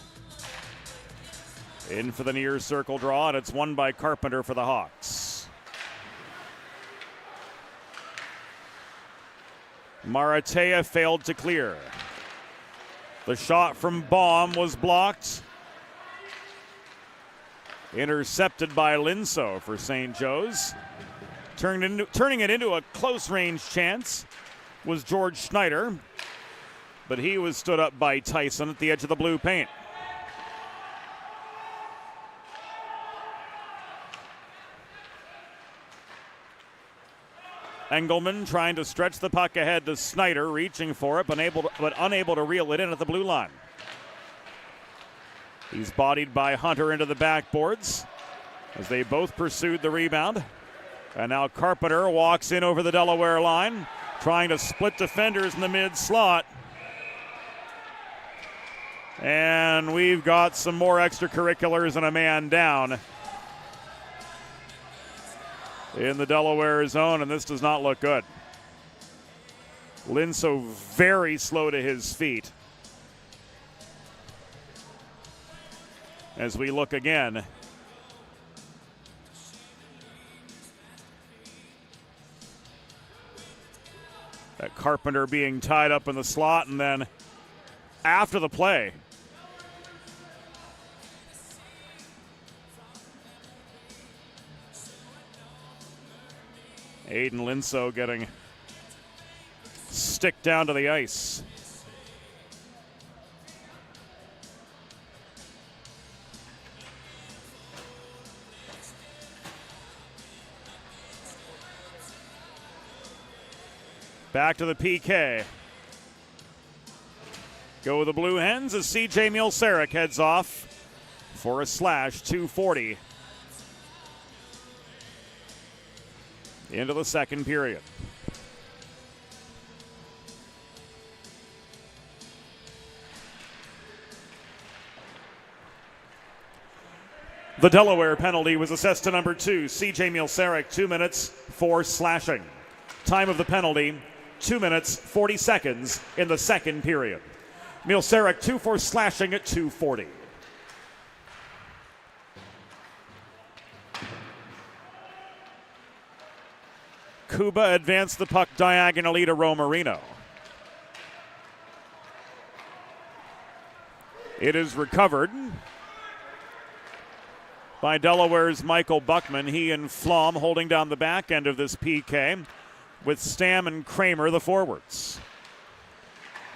in for the near circle draw, and it's won by Carpenter for the Hawks. Maratea failed to clear. The shot from Baum was blocked. Intercepted by Linso for St. Joe's. Turning it into a close-range chance was George Schneider, but he was stood up by Tyson at the edge of the blue paint. Engelman trying to stretch the puck ahead to Snyder, reaching for it, but unable to reel it in at the blue line. He's bodied by Hunter into the backboards as they both pursued the rebound. And now Carpenter walks in over the Delaware line, trying to split defenders in the mid-slot. And we've got some more extracurriculars and a man down in the Delaware zone, and this does not look good. Linso very slow to his feet. As we look again. That Carpenter being tied up in the slot, and then after the play. Aiden Linso getting stick down to the ice. Back to the PK. Go the Blue Hens as CJ Mulesarek heads off for a slash. 2:40 into the second period. The Delaware penalty was assessed to number 2, CJ Mulesarek, 2 minutes for slashing. Time of the penalty, 2 minutes, 40 seconds in the second period. Mulesarek 2 for slashing at 2:40. Kuba advanced the puck diagonally to Romarino. It is recovered by Delaware's Michael Buckman. He and Flom holding down the back end of this PK with Stam and Kramer the forwards.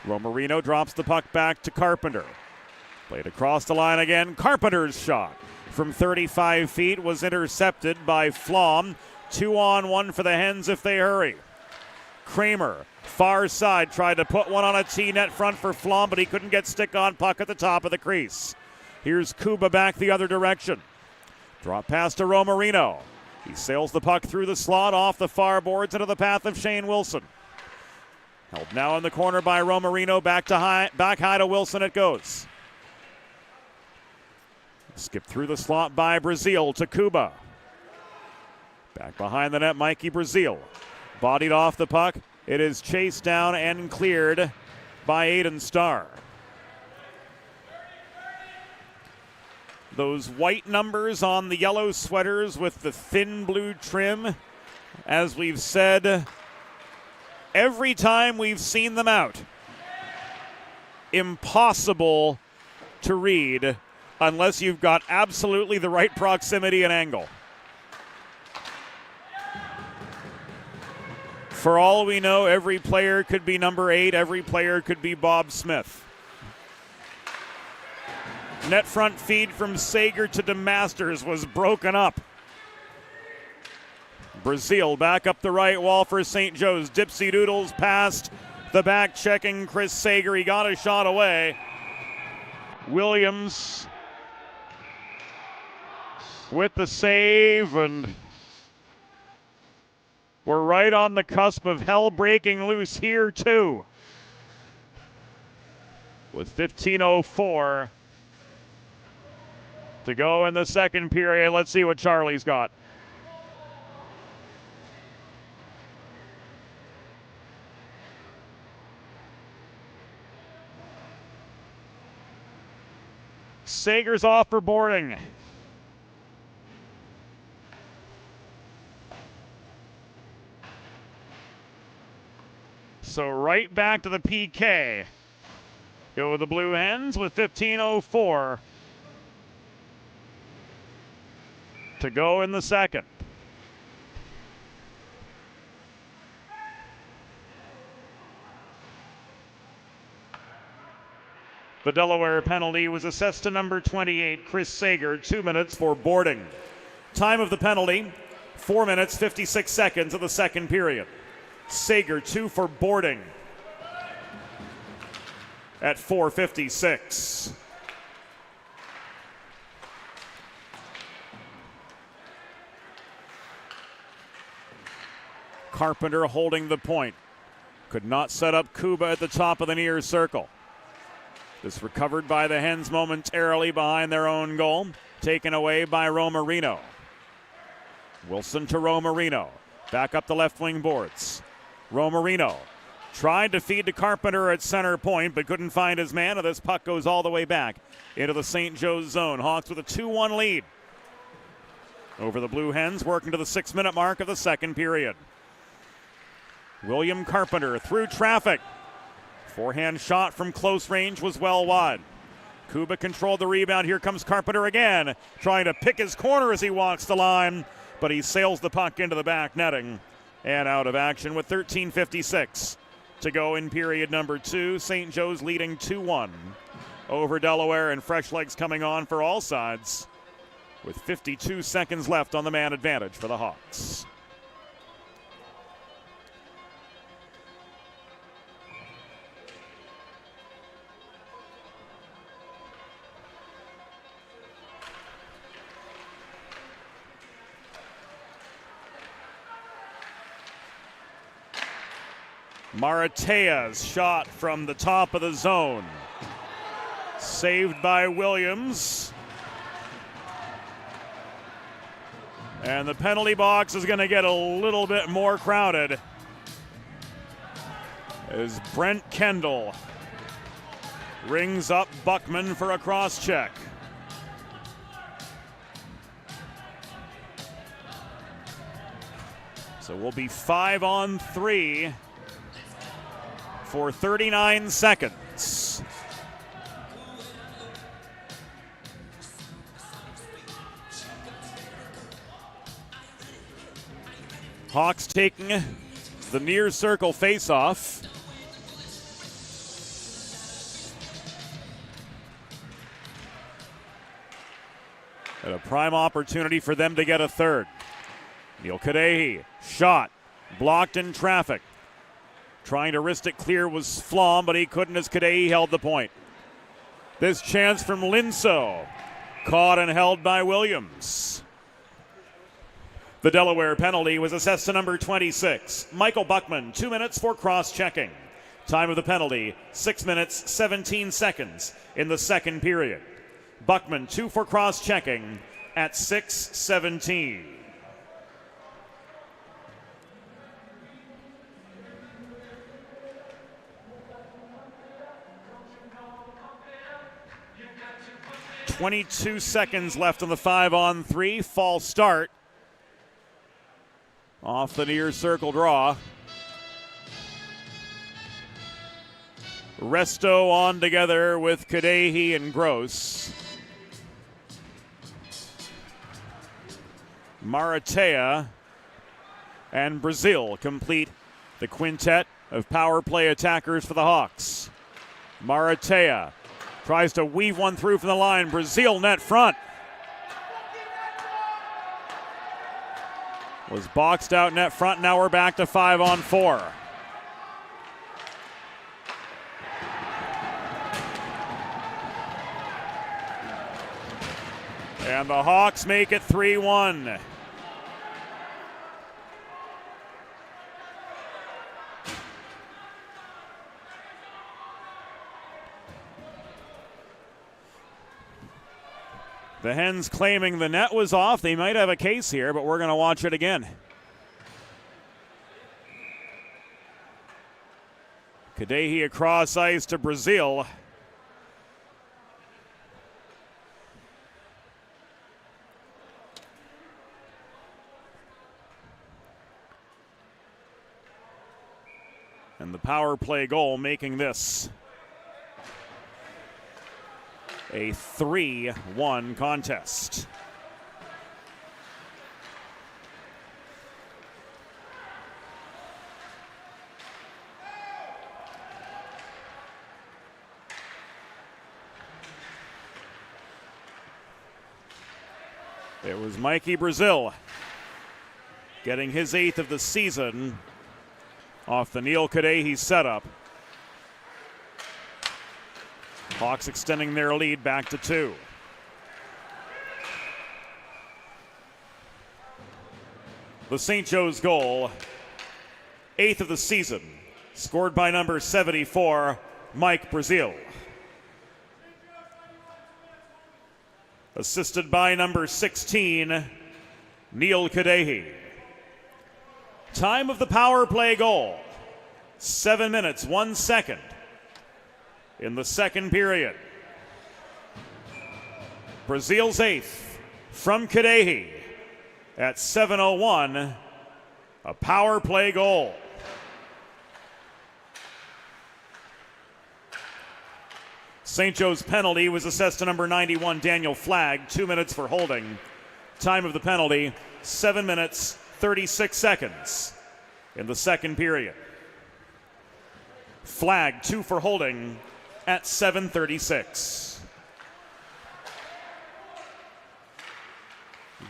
Romarino drops the puck back to Carpenter. Played across the line again. Carpenter's shot from 35 feet was intercepted by Flom. 2-on-1 for the Hens if they hurry. Kramer, far side, tried to put one on a T-net front for Flom, but he couldn't get stick on puck at the top of the crease. Here's Kuba back the other direction. Drop pass to Romarino. He sails the puck through the slot, off the far boards, into the path of Shane Wilson. Held now in the corner by Romarino, back high to Wilson it goes. Skip through the slot by Brazil to Kuba. Back behind the net, Mikey Brazil. Bodied off the puck. It is chased down and cleared by Aiden Starr. Those white numbers on the yellow sweaters with the thin blue trim, as we've said every time we've seen them out, impossible to read unless you've got absolutely the right proximity and angle. For all we know, every player could be number 8, every player could be Bob Smith. Net front feed from Sager to DeMasters was broken up. Brazil back up the right wall for St. Joe's. Dipsy Doodles past the back checking Chris Sager. He got a shot away. Williams with the save, and we're right on the cusp of hell breaking loose here too. With 15:04 to go in the second period. Let's see what Charlie's got. Sager's off for boarding. So right back to the PK. Go with the Blue Hens with 15:04 to go in the second. The Delaware penalty was assessed to number 28, Chris Sager, 2 minutes for boarding. Time of the penalty, 4 minutes, 56 seconds of the second period. Sager 2 for boarding at 4:56. Carpenter holding the point. Could not set up Kuba at the top of the near circle. This recovered by the Hens momentarily behind their own goal. Taken away by Romarino. Wilson to Romarino. Back up the left wing boards. Romarino tried to feed to Carpenter at center point, but couldn't find his man, and this puck goes all the way back into the St. Joe's zone. Hawks with a 2-1 lead over the Blue Hens, working to the 6-minute mark of the second period. William Carpenter through traffic. Forehand shot from close range was well wide. Kuba controlled the rebound. Here comes Carpenter again, trying to pick his corner as he walks the line, but he sails the puck into the back netting and out of action with 13:56 to go in period number 2. St. Joe's leading 2-1 over Delaware, and fresh legs coming on for all sides with 52 seconds left on the man advantage for the Hawks. Maratea's shot from the top of the zone. Saved by Williams. And the penalty box is going to get a little bit more crowded as Brent Kendall rings up Buckman for a cross check. So we'll be 5-on-3 for 39 seconds. Hawks taking the near circle faceoff. And a prime opportunity for them to get a third. Neil Kadehi, shot, blocked in traffic. Trying to wrist it clear was Flom, but he couldn't as Kadehi held the point. This chance from Linso, caught and held by Williams. The Delaware penalty was assessed to number 26, Michael Buckman, 2 minutes for cross-checking. Time of the penalty, 6 minutes, 17 seconds in the second period. Buckman, 2 for cross-checking at 6:17. .22 seconds left on the 5-on-3. False start. Off the near circle draw. Resto on together with Kadehi and Gross. Maratea and Brazil complete the quintet of power play attackers for the Hawks. Maratea tries to weave one through from the line. Brazil net front. Was boxed out net front. Now we're back to 5-on-4. And the Hawks make it 3-1. The Hens claiming the net was off. They might have a case here, but we're going to watch it again. Kadehi across ice to Brazil. And the power play goal making this a 3-1 contest. It was Mikey Brazil getting his 8th of the season off the Neil Kadehi setup. Hawks extending their lead back to 2. The St. Joe's goal, 8th of the season, scored by number 74, Mike Brazil. Assisted by number 16, Neil Kadehi. Time of the power play goal, 7 minutes, 1 second. In the second period. Brazil's 8th from Kadehi at 7:01, a power play goal. St. Joe's penalty was assessed to number 91, Daniel Flagg, 2 minutes for holding. Time of the penalty, 7 minutes, 36 seconds in the second period. Flagg, 2 for holding at 7:36.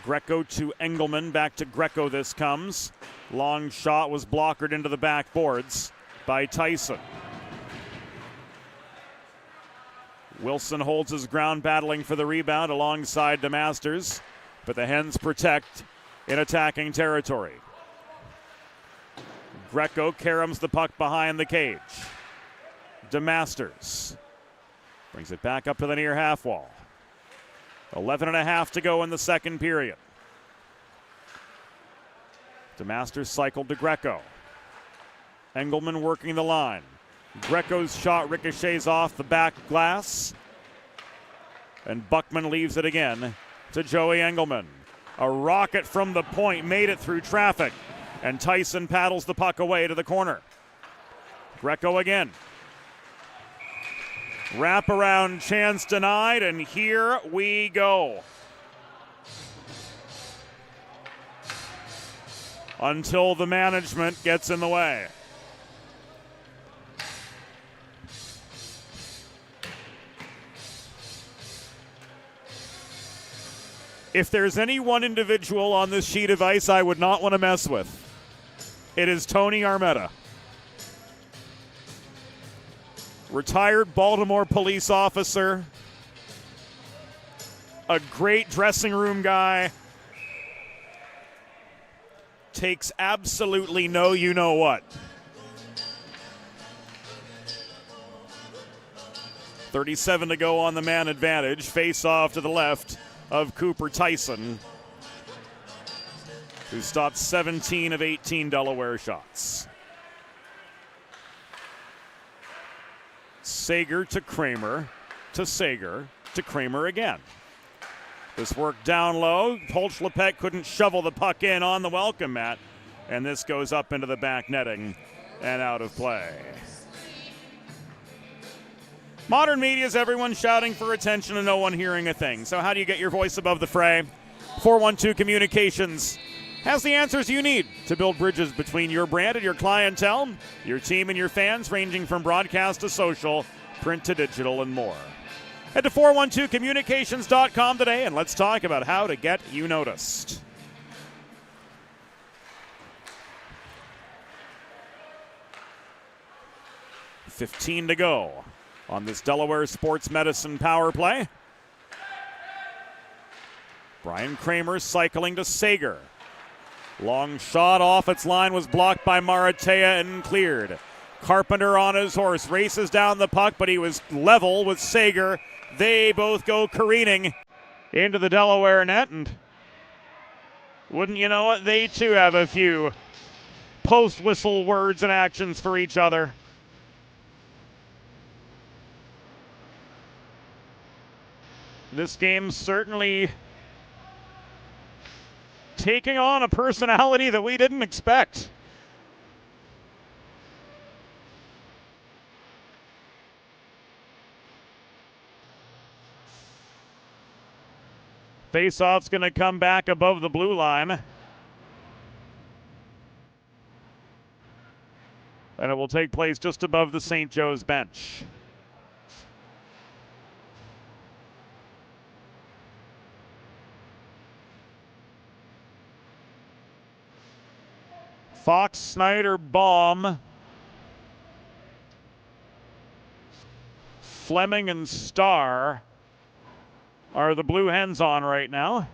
Greco to Engelman, back to Greco this comes. Long shot was blockered into the backboards by Tyson. Wilson holds his ground battling for the rebound alongside DeMasters, but the Hens protect in attacking territory. Greco caroms the puck behind the cage. DeMasters brings it back up to the near half wall. 11 and a half to go in the second period. DeMasters cycled to Greco. Engelman working the line. Greco's shot ricochets off the back glass. And Buckman leaves it again to Joey Engelman. A rocket from the point made it through traffic. And Tyson paddles the puck away to the corner. Greco again. Wraparound chance denied, and here we go. Until the management gets in the way. If there's any one individual on this sheet of ice I would not want to mess with, it is Tony Armetta. Retired Baltimore police officer, a great dressing room guy, takes absolutely no you-know-what. 37 to go on the man advantage. Face off to the left of Cooper Tyson, who stopped 17 of 18 Delaware shots. Sager to Kramer, to Sager, to Kramer again. This work down low. Holtz-Lepek couldn't shovel the puck in on the welcome mat, and this goes up into the back netting and out of play. Modern media is everyone shouting for attention and no one hearing a thing. So how do you get your voice above the fray? 412 Communications has the answers you need to build bridges between your brand and your clientele, your team and your fans, ranging from broadcast to social, print to digital, and more. Head to 412communications.com today and let's talk about how to get you noticed. $15 to go on this Delaware Sports Medicine power play. Brian Kramer cycling to Sager. Long shot off its line was blocked by Maratea and cleared. Carpenter on his horse races down the puck, but he was level with Sager. They both go careening into the Delaware net, and wouldn't you know it, they too have a few post-whistle words and actions for each other. This game certainly taking on a personality that we didn't expect. Faceoff's going to come back above the blue line. And it will take place just above the St. Joe's bench. Fox, Snyder, Baum, Fleming, and Starr are the Blue Hens on right now.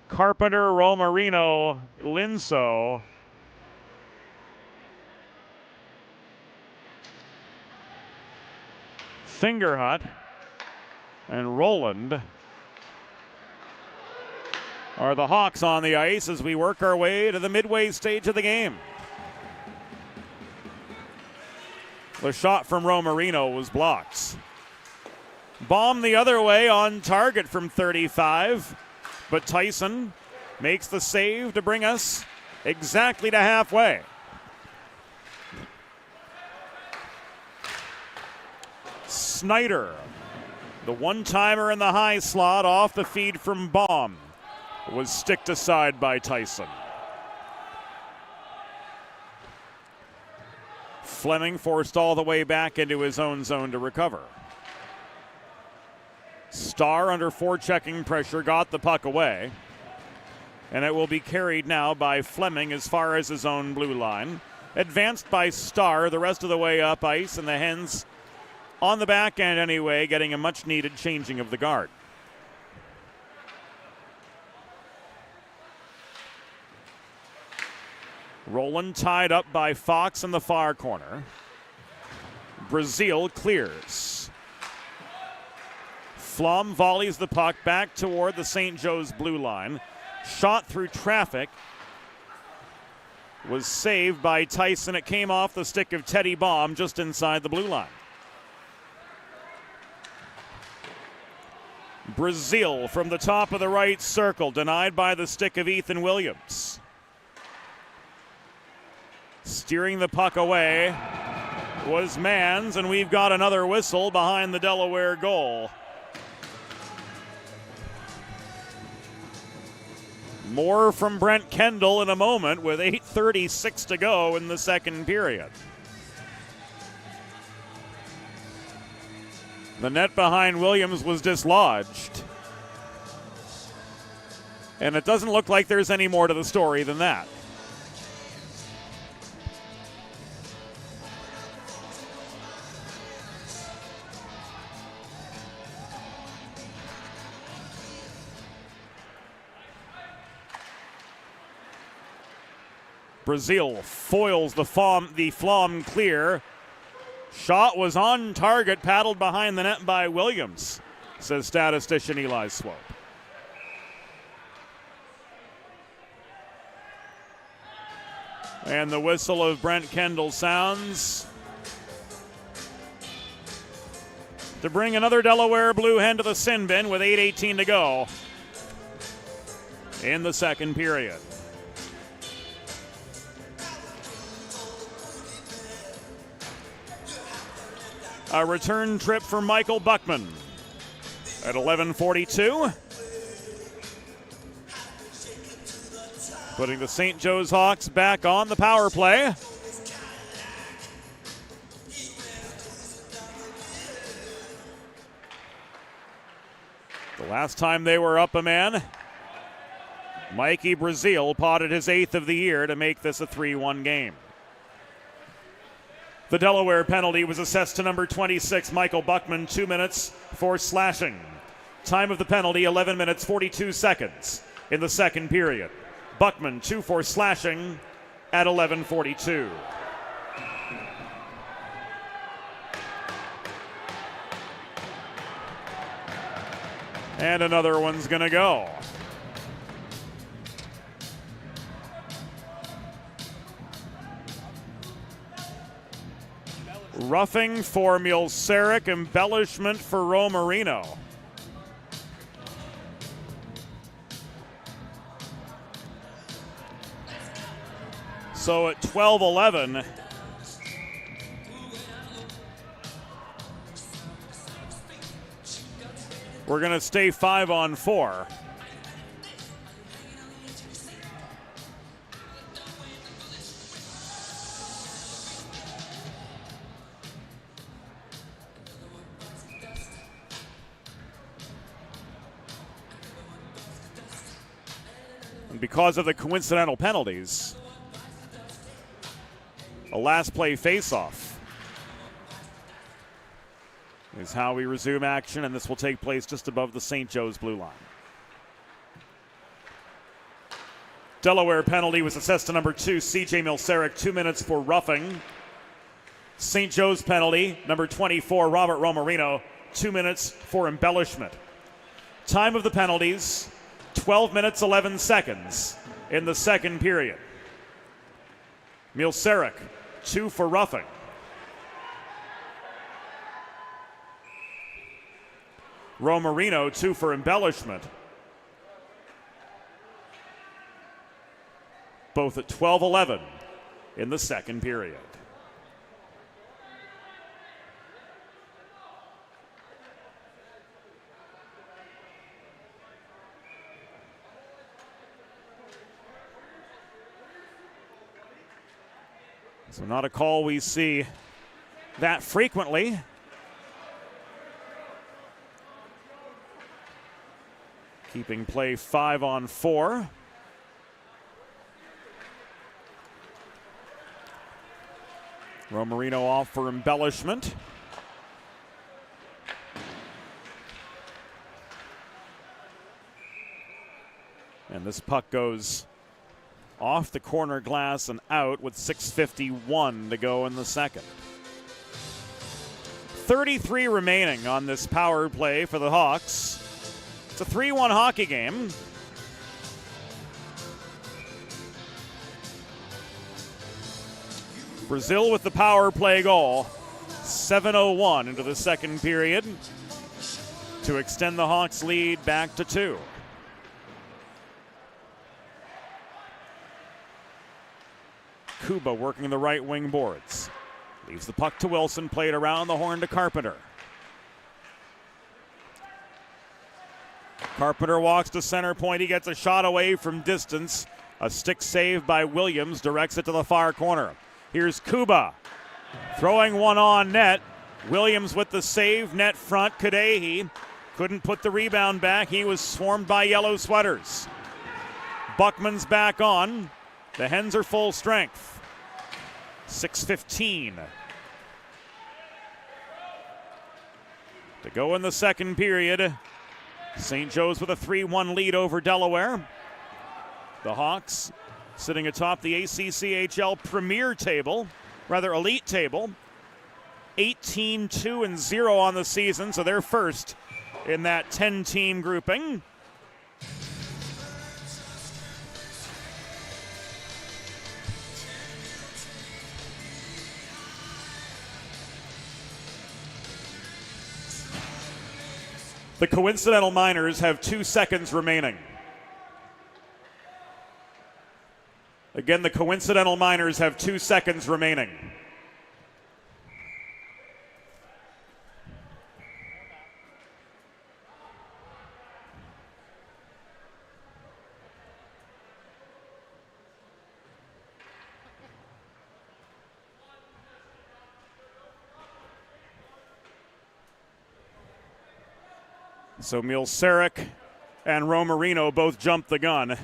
Carpenter, Romarino, Linso, Fingerhut, and Roland are the Hawks on the ice as we work our way to the midway stage of the game. The shot from Romarino was blocked. Baum the other way on target from 35, but Tyson makes the save to bring us exactly to halfway. Snyder. The one-timer in the high slot off the feed from Baum was sticked aside by Tyson. Fleming forced all the way back into his own zone to recover. Starr under forechecking pressure got the puck away. And it will be carried now by Fleming as far as his own blue line. Advanced by Starr the rest of the way up ice, and the Hens on the back end anyway, getting a much-needed changing of the guard. Roland tied up by Fox in the far corner. Brazil clears. Flom volleys the puck back toward the St. Joe's blue line. Shot through traffic. Was saved by Tyson. It came off the stick of Teddy Baum just inside the blue line. Brazil from the top of the right circle, denied by the stick of Ethan Williams. Steering the puck away was Mans, and we've got another whistle behind the Delaware goal. More from Brent Kendall in a moment with 8:36 to go in the second period. The net behind Williams was dislodged. And it doesn't look like there's any more to the story than that. Brazil foils the Flom clear. Shot was on target, paddled behind the net by Williams, says statistician Eli Swope. And the whistle of Brent Kendall sounds to bring another Delaware Blue Hen to the sin bin with 8:18 to go in the second period. A return trip for Michael Buckman at 11:42. Putting the St. Joe's Hawks back on the power play. The last time they were up a man, Mikey Brazil potted his 8th of the year to make this a 3-1 game. The Delaware penalty was assessed to number 26, Michael Buckman, 2 minutes for slashing. Time of the penalty, 11 minutes, 42 seconds in the second period. Buckman, 2 for slashing at 11:42. And another one's gonna go. Roughing for Mulesarek, embellishment for Romarino. So at 12:11, we're going to stay 5-on-4. And because of the coincidental penalties, a last play faceoff is how we resume action, and this will take place just above the St. Joe's blue line. Delaware penalty was assessed to number 2, C.J. Mulesarek, 2 minutes for roughing. St. Joe's penalty, number 24, Robert Romarino, 2 minutes for embellishment. Time of the penalties, 12 minutes, 11 seconds in the second period. Mulesarek, 2 for roughing. Romarino, 2 for embellishment. Both at 12:11 in the second period. So not a call we see that frequently. Keeping play 5-on-4. Romarino off for embellishment. And this puck goes off the corner glass and out with 6:51 to go in the second. 33 remaining on this power play for the Hawks. It's a 3-1 hockey game. Brazil with the power play goal. 7:01 into the second period to extend the Hawks' lead back to 2. Kuba working the right wing boards. Leaves the puck to Wilson, played around the horn to Carpenter. Carpenter walks to center point. He gets a shot away from distance. A stick save by Williams directs it to the far corner. Here's Kuba throwing one on net. Williams with the save, net front. Kadehi couldn't put the rebound back. He was swarmed by yellow sweaters. Buckman's back on. The Hens are full strength. 6:15 to go in the second period. St. Joe's with a 3-1 lead over Delaware. The Hawks sitting atop the ACCHL Premier table, rather elite table. 18-2-0 on the season, so they're first in that 10-team grouping. The Coincidental Miners have 2 seconds remaining. Again, the Coincidental Miners have 2 seconds remaining. So Milseric and Romarino both jumped the gun.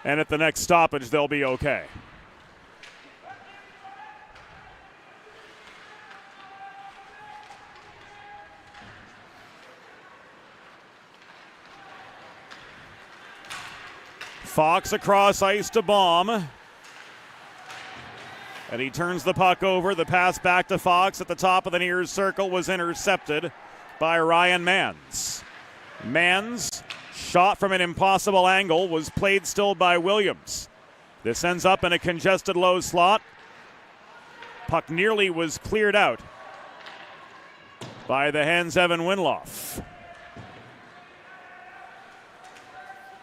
And at the next stoppage, they'll be okay. Fox across ice to Baum. And he turns the puck over. The pass back to Fox at the top of the near circle was intercepted by Ryan Mans. Mans, shot from an impossible angle, was played still by Williams. This ends up in a congested low slot. Puck nearly was cleared out by the Hens' Evan Winloff.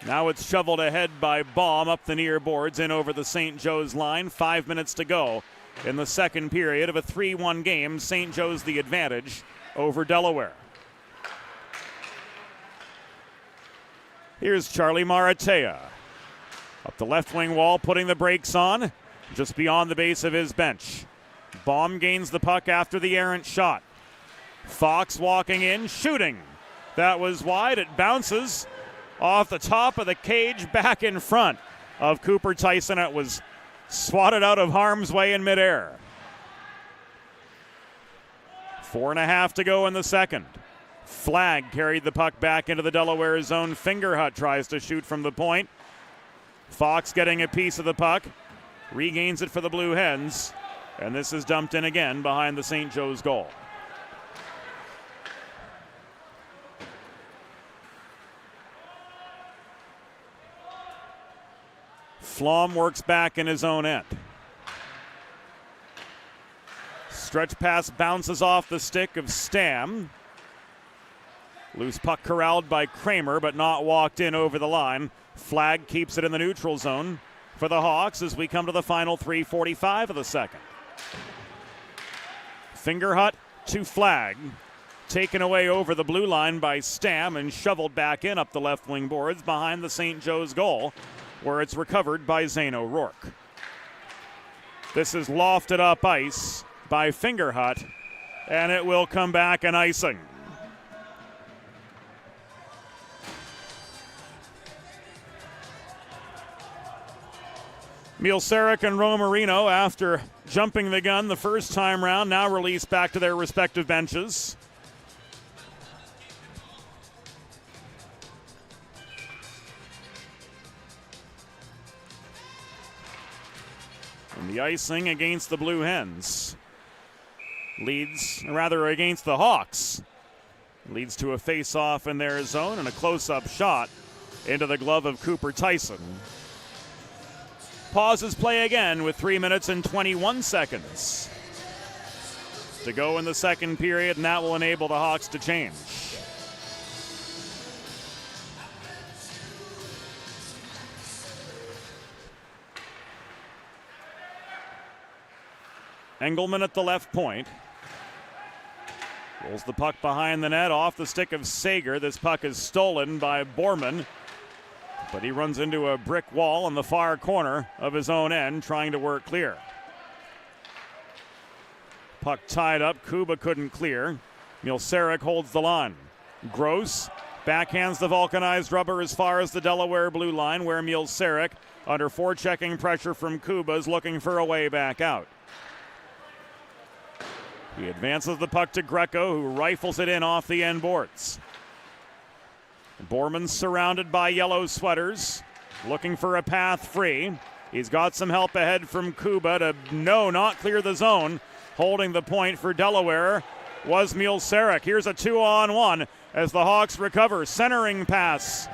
Now it's shoveled ahead by Baum up the near boards in over the St. Joe's line. 5 minutes to go in the second period of a 3-1 game. St. Joe's the advantage over Delaware. Here's Charlie Maratea. Up the left wing wall, putting the brakes on, just beyond the base of his bench. Baum gains the puck after the errant shot. Fox walking in, shooting. That was wide. It bounces off the top of the cage back in front of Cooper Tyson. It was swatted out of harm's way in midair. 4.5 to go in the second. Flagg carried the puck back into the Delaware zone. Fingerhut tries to shoot from the point. Fox getting a piece of the puck. Regains it for the Blue Hens. And this is dumped in again behind the St. Joe's goal. Flom works back in his own end. Stretch pass bounces off the stick of Stam. Loose puck corralled by Kramer, but not walked in over the line. Flagg keeps it in the neutral zone for the Hawks as we come to the final 3:45 of the second. Fingerhut to Flagg. taken away over the blue line by Stam and shoveled back in up the left wing boards behind the St. Joe's goal, where it's recovered by Zane O'Rourke. This is lofted up ice by Fingerhut, and it will come back an icing. Mielceric and Romarino, after jumping the gun the first time round, now released back to their respective benches. And the icing against the Blue Hens against the Hawks. Leads to a face-off in their zone and a close-up shot into the glove of Cooper Tyson. Pauses play again with 3 minutes and 21 seconds to go in the second period, and that will enable the Hawks to change. Engelman at the left point. Rolls the puck behind the net off the stick of Sager. This puck is stolen by Borman, but he runs into a brick wall in the far corner of his own end, trying to work clear. Puck tied up. Kuba couldn't clear. Mielceric holds the line. Gross backhands the vulcanized rubber as far as the Delaware blue line, where Mielceric, under forechecking pressure from Kuba, is looking for a way back out. He advances the puck to Greco, who rifles it in off the end boards. Borman's surrounded by yellow sweaters, looking for a path free. He's got some help ahead from Kuba to not clear the zone. Holding the point for Delaware was Mielceric. Here's a 2-on-1 as the Hawks recover. Centering pass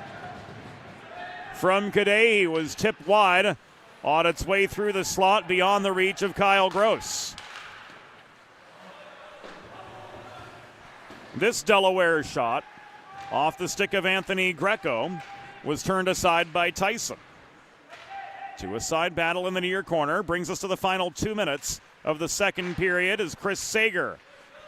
from Cadet. He was tipped wide on its way through the slot beyond the reach of Kyle Gross. This Delaware shot off the stick of Anthony Greco was turned aside by Tyson. To a side battle in the near corner brings us to the final 2 minutes of the second period as Chris Sager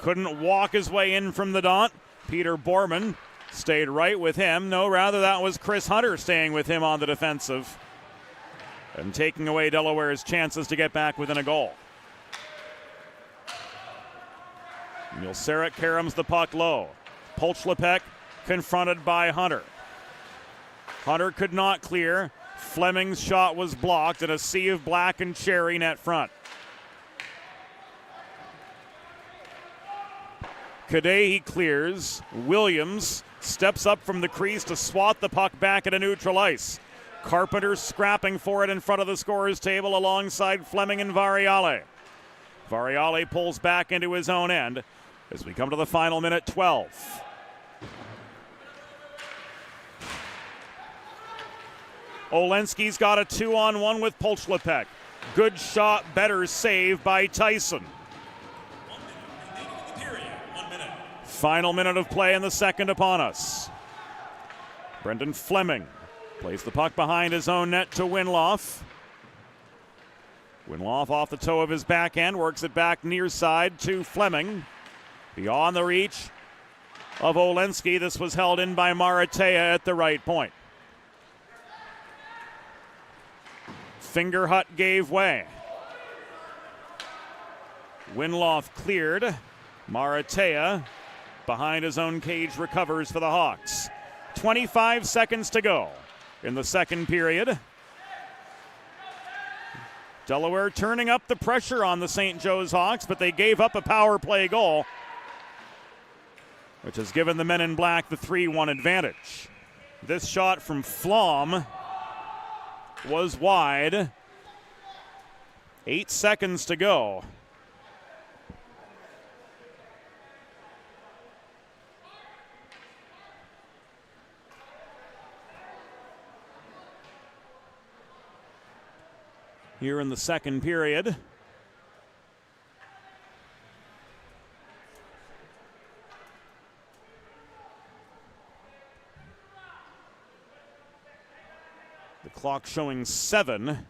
couldn't walk his way in from the dot. Peter Borman stayed right with him. No, rather that was Chris Hunter staying with him on the defensive and taking away Delaware's chances to get back within a goal. Mielceric caroms the puck low. Polchlepek confronted by Hunter. Hunter could not clear. Fleming's shot was blocked in a sea of black and cherry net front. Cadet clears. Williams steps up from the crease to swat the puck back at a neutral ice. Carpenter scrapping for it in front of the scorer's table alongside Fleming and Variale. Variale pulls back into his own end as we come to the final minute 12. Olenski's got a 2-on-1 with Polchlepek. Good shot, better save by Tyson. Final minute of play in the second upon us. Brendan Fleming plays the puck behind his own net to Winloff. Winloff off the toe of his backhand, works it back near side to Fleming. Beyond the reach of Olenski, this was held in by Maratea at the right point. Fingerhut gave way. Winloff cleared. Maratea behind his own cage recovers for the Hawks. 25 seconds to go in the second period. Delaware turning up the pressure on the St. Joe's Hawks, but they gave up a power play goal, which has given the men in black the 3-1 advantage. This shot from Flom was wide. 8 seconds to go. Here in the second period. The clock showing 7.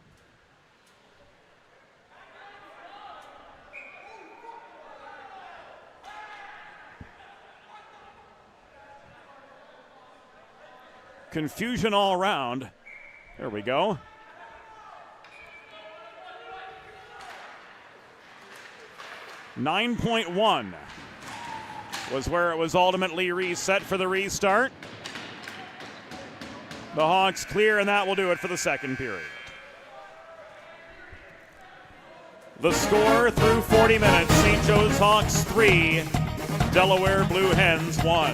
confusion all around. There we go. .1 was where it was ultimately reset for the restart. The Hawks clear, and that will do it for the second period. The score through 40 minutes, St. Joe's Hawks 3, Delaware Blue Hens 1.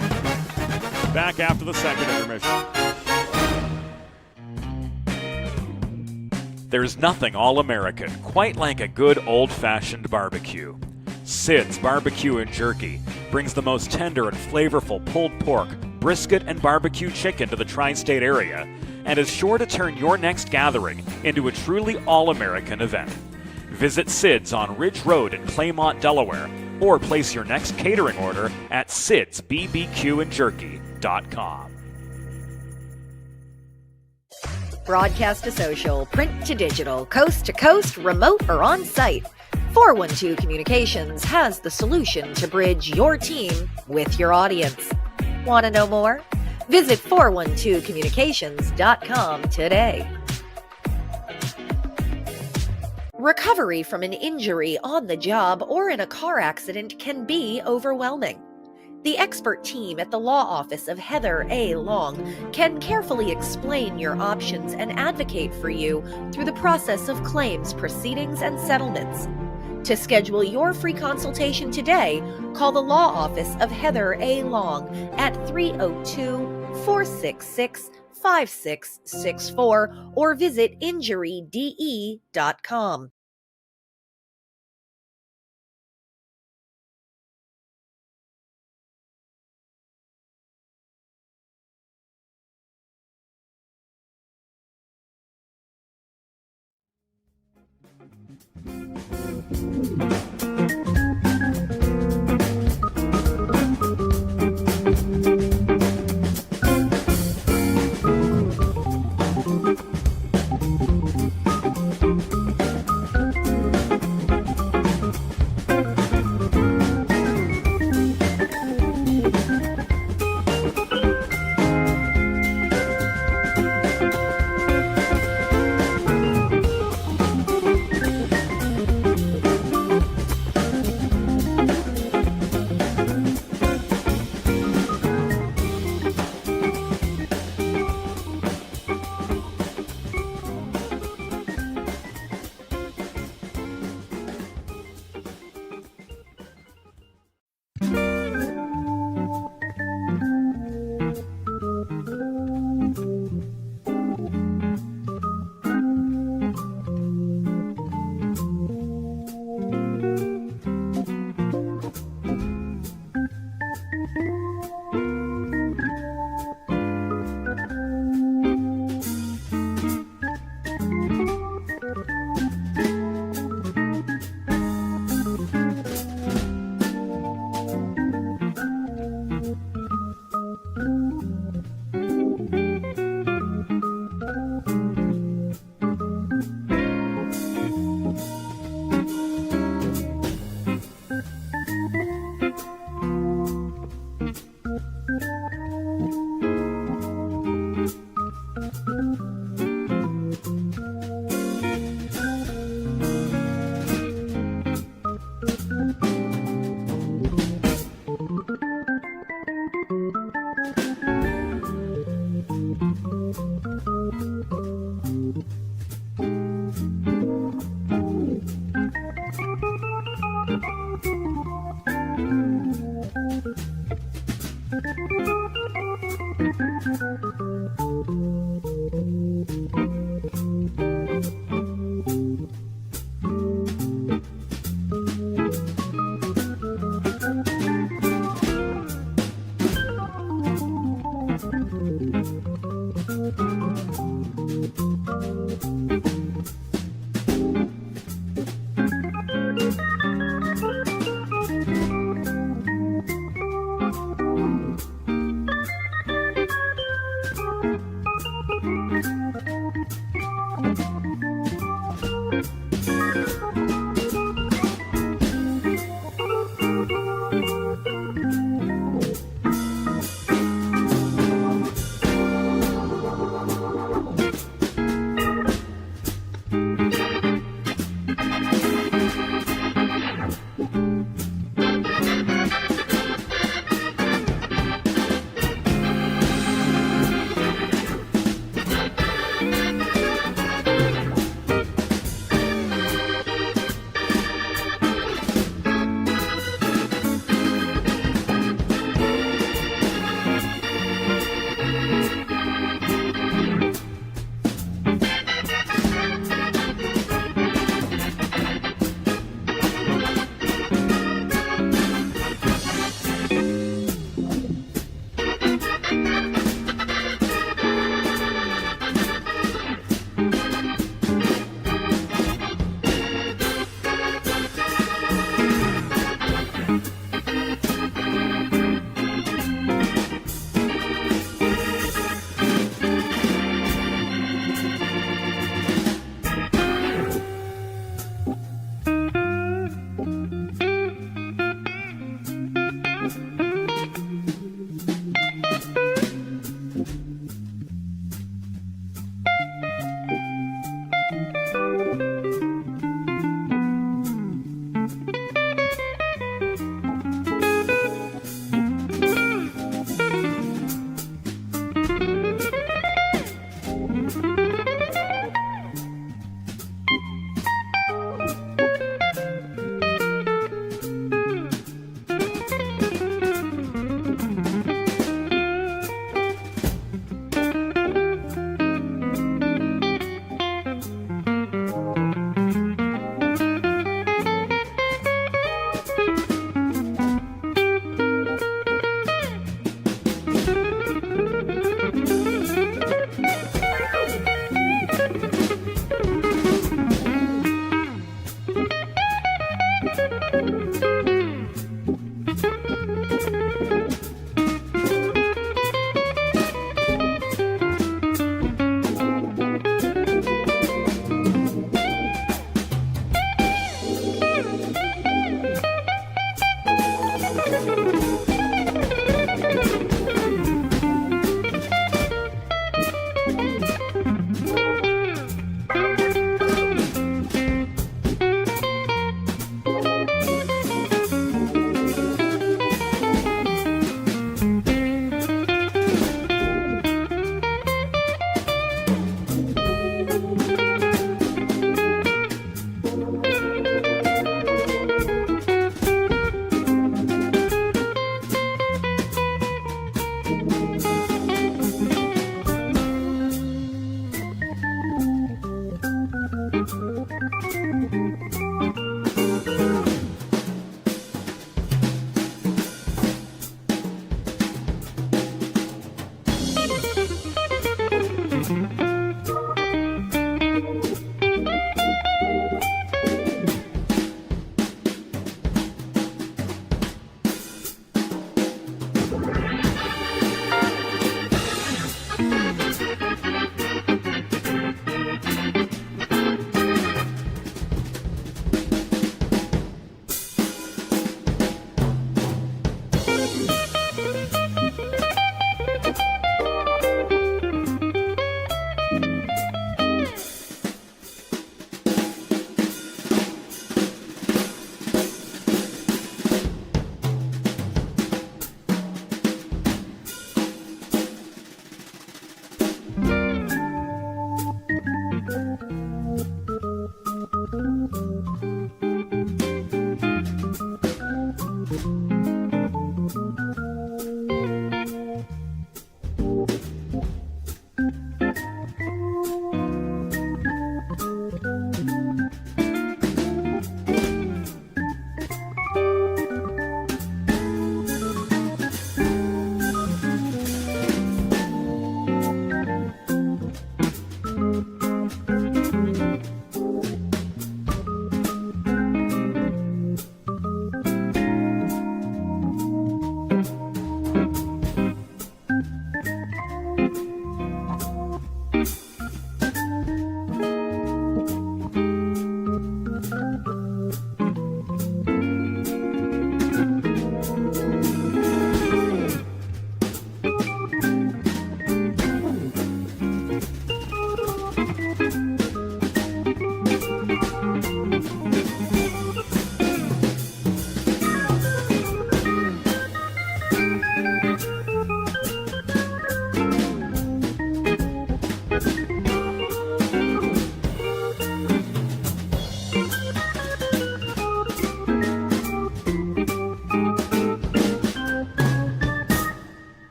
Back after the second intermission. There's nothing all-American quite like a good old-fashioned barbecue. Sid's Barbecue and Jerky brings the most tender and flavorful pulled pork, brisket, and barbecue chicken to the tri-state area and is sure to turn your next gathering into a truly all-American event. Visit Sid's on Ridge Road in Claymont, Delaware, or place your next catering order at sidsbbqandjerky.com. Broadcast to social, print to digital, coast to coast, remote or on-site. 412 Communications has the solution to bridge your team with your audience. Want to know more? Visit 412communications.com today. Recovery from an injury on the job or in a car accident can be overwhelming. The expert team at the law office of Heather A. Long can carefully explain your options and advocate for you through the process of claims, proceedings, and settlements. To schedule your free consultation today, call the law office of Heather A. Long at 302-466-5664 or visit injuryde.com.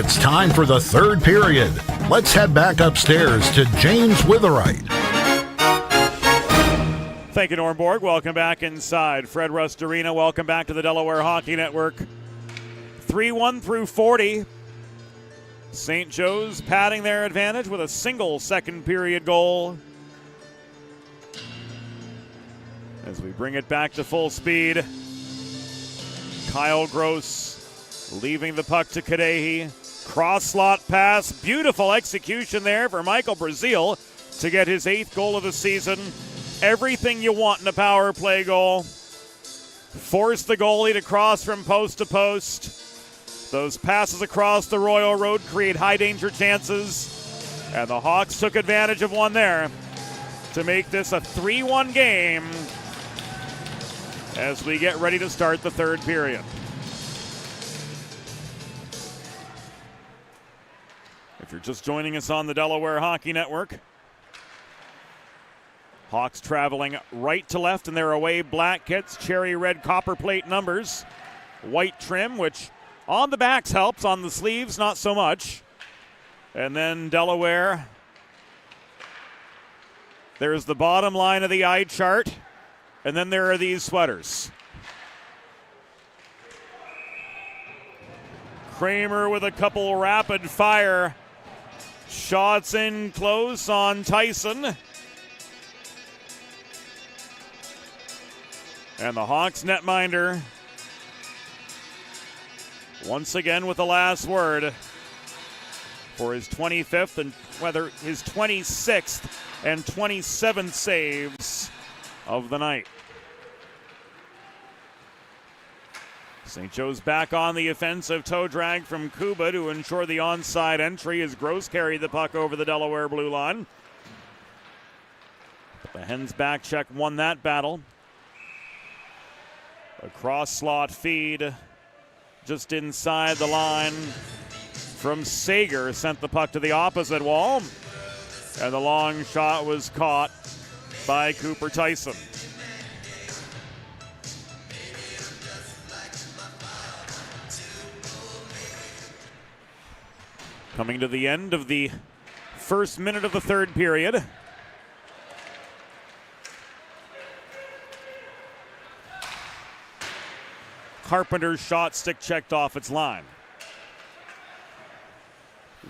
It's time for the third period. Let's head back upstairs to James Witherite. Thank you, Norm Borg. Welcome back inside Fred Rust Arena. Welcome back to the Delaware Hockey Network. 3-1 through 40. St. Joe's padding their advantage with a single second period goal. As we bring it back to full speed, Kyle Gross leaving the puck to Kadehi. Cross slot pass. Beautiful execution there for Michael Brazil to get his 8th goal of the season. Everything you want in a power play goal. Force the goalie to cross from post to post. Those passes across the Royal Road create high danger chances. And the Hawks took advantage of one there to make this a 3-1 game as we get ready to start the third period. If you're just joining us on the Delaware Hockey Network, Hawks traveling right to left in their away black kits, cherry red copper plate numbers, white trim, which on the backs helps, on the sleeves not so much. And then Delaware, there's the bottom line of the eye chart, and then there are these sweaters. Kramer with a couple rapid fire shots in close on Tyson. And the Hawks netminder once again with the last word for his 25th and whether his 26th and 27th saves of the night. St. Joe's back on the offensive. Toe drag from Kuba to ensure the onside entry as Gross carried the puck over the Delaware blue line. But the Hens back check won that battle. A cross slot feed just inside the line from Sager sent the puck to the opposite wall. And the long shot was caught by Cooper Tyson. Coming to the end of the first minute of the third period. Carpenter's shot stick checked off its line.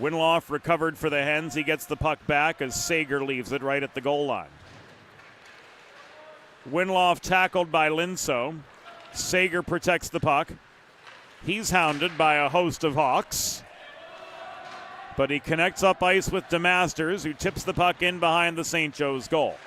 Winloff recovered for the Hens. He gets the puck back as Sager leaves it right at the goal line. Winloff tackled by Linso. Sager protects the puck. He's hounded by a host of Hawks. But he connects up ice with DeMasters, who tips the puck in behind the St. Joe's goal.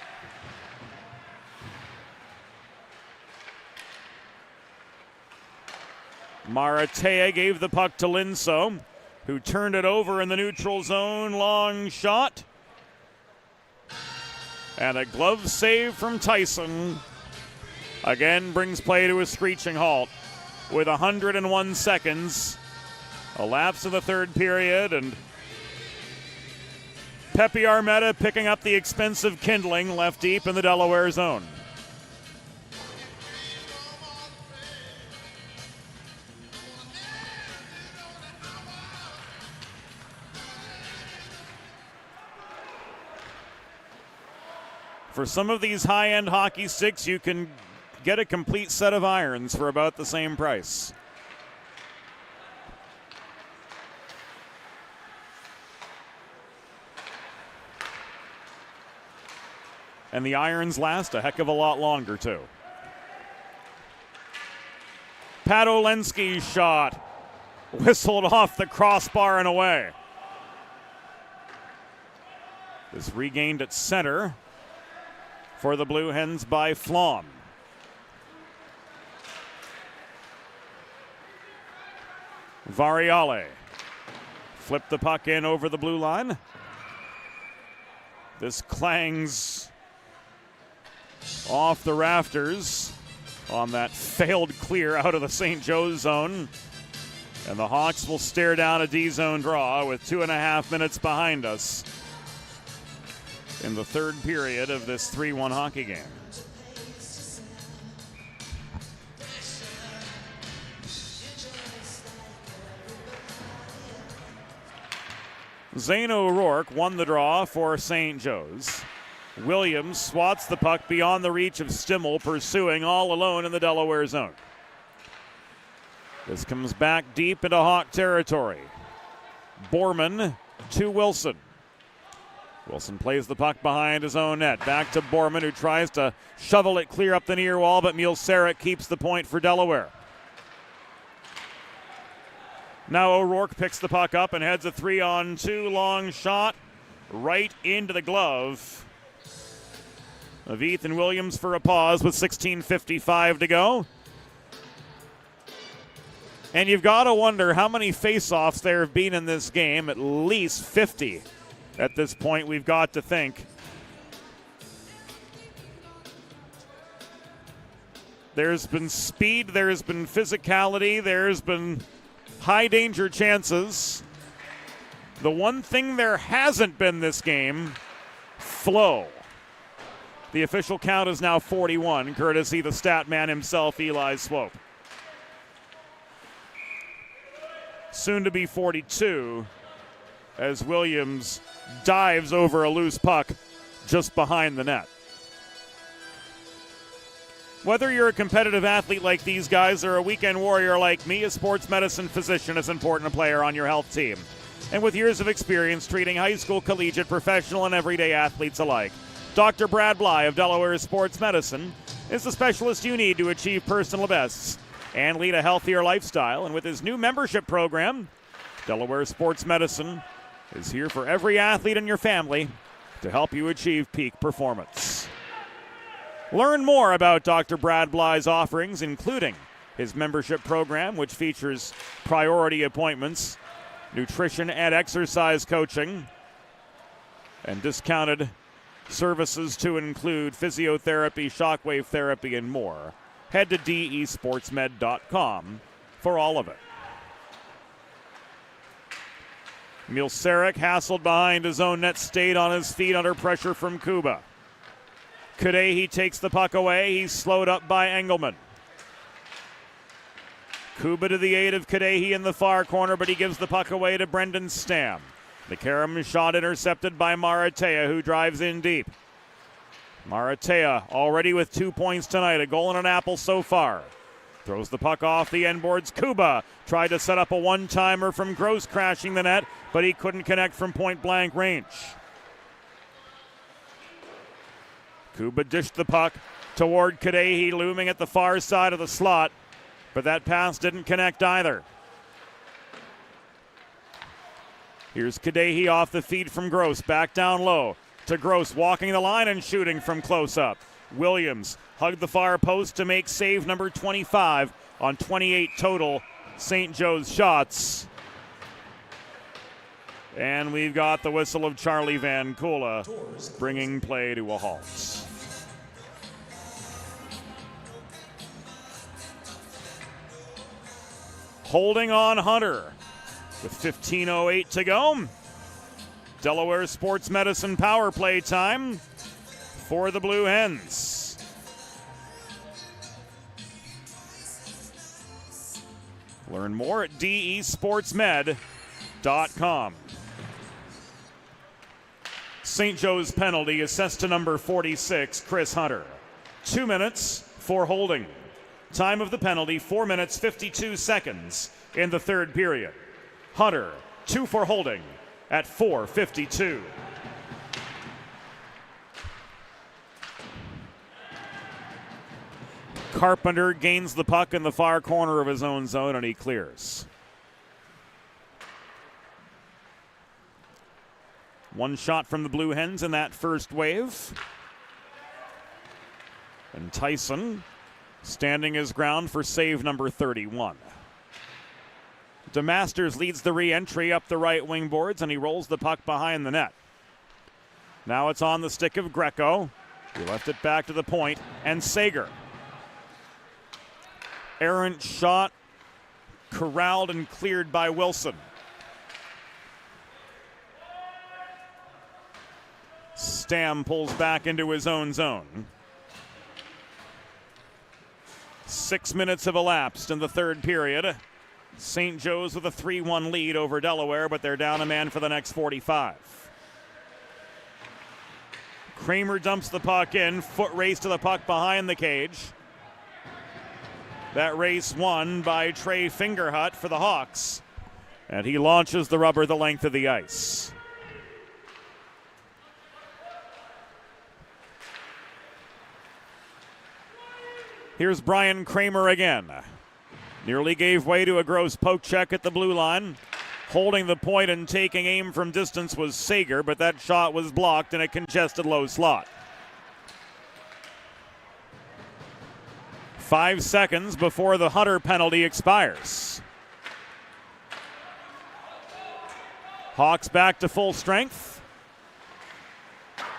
Maratea gave the puck to Linso, who turned it over in the neutral zone. Long shot. And a glove save from Tyson. Again brings play to a screeching halt with 101 seconds. A lapse in the third period, and Pepe Armetta picking up the expensive kindling left deep in the Delaware zone. For some of these high-end hockey sticks, you can get a complete set of irons for about the same price. And the irons last a heck of a lot longer, too. Podolensky's shot whistled off the crossbar and away. Is regained at center for the Blue Hens by Flom. Variale flipped the puck in over the blue line. This clangs off the rafters on that failed clear out of the St. Joe's zone. And the Hawks will stare down a D-zone draw with 2.5 minutes behind us in the third period of this 3-1 hockey game. Zane O'Rourke won the draw for St. Joe's. Williams swats the puck beyond the reach of Stimmel, pursuing all alone in the Delaware zone. This comes back deep into Hawk territory. Borman to Wilson. Wilson plays the puck behind his own net. Back to Borman, who tries to shovel it clear up the near wall, but Mielcerek keeps the point for Delaware. Now O'Rourke picks the puck up and heads a 3-on-2 long shot right into the glove of Ethan Williams for a pause with 16:55 to go. And you've got to wonder how many face-offs there have been in this game. At least 50 at this point, we've got to think. There's been speed, there's been physicality, there's been high danger chances. The one thing there hasn't been this game, flow. The official count is now 41, courtesy the stat man himself, Eli Swope. Soon to be 42 as Williams dives over a loose puck just behind the net. Whether you're a competitive athlete like these guys or a weekend warrior like me, a sports medicine physician is an important player on your health team. And with years of experience treating high school, collegiate, professional, and everyday athletes alike, Dr. Brad Bly of Delaware Sports Medicine is the specialist you need to achieve personal bests and lead a healthier lifestyle. And with his new membership program, Delaware Sports Medicine is here for every athlete in your family to help you achieve peak performance. Learn more about Dr. Brad Bly's offerings, including his membership program, which features priority appointments, nutrition and exercise coaching, and discounted services to include physiotherapy, shockwave therapy, and more. Head to desportsmed.com for all of it. Mielcerek, hassled behind his own net, stayed on his feet under pressure from Kuba. Kadehi takes the puck away. He's slowed up by Engelman. Kuba to the aid of Kadehi in the far corner, but he gives the puck away to Brendan Stam. The Karam shot intercepted by Maratea, who drives in deep. Maratea already with 2 points tonight, a goal and an apple so far. Throws the puck off the end boards. Kuba tried to set up a one-timer from Gross, crashing the net, but he couldn't connect from point-blank range. Kuba dished the puck toward Kadehi, looming at the far side of the slot, but that pass didn't connect either. Here's Kadehi off the feed from Gross, back down low to Gross, walking the line and shooting from close up. Williams hugged the far post to make save number 25 on 28 total St. Joe's shots. And we've got the whistle of Charlie Van Kula, bringing play to a halt. Holding on Hunter with 15:08 to go. Delaware Sports Medicine power play time for the Blue Hens. Learn more at desportsmed.com. St. Joe's penalty assessed to number 46, Chris Hunter. 2 minutes for holding. Time of the penalty, 4 minutes, 52 seconds in the third period. Hunter, 2 for holding at 4:52. Carpenter gains the puck in the far corner of his own zone, and he clears. One shot from the Blue Hens in that first wave. And Tyson standing his ground for save number 31. DeMasters leads the re-entry up the right wing boards, and he rolls the puck behind the net. Now it's on the stick of Greco. He left it back to the point, and Sager. Errant shot, corralled and cleared by Wilson. Stam pulls back into his own zone. 6 minutes have elapsed in the third period. St. Joe's with a 3-1 lead over Delaware, but they're down a man for the next 45. Kramer dumps the puck in, foot race to the puck behind the cage. That race won by Trey Fingerhut for the Hawks, and he launches the rubber the length of the ice. Here's Brian Kramer again. Nearly gave way to a gross poke check at the blue line. Holding the point and taking aim from distance was Sager, but that shot was blocked in a congested low slot. 5 seconds before the Hunter penalty expires. Hawks back to full strength.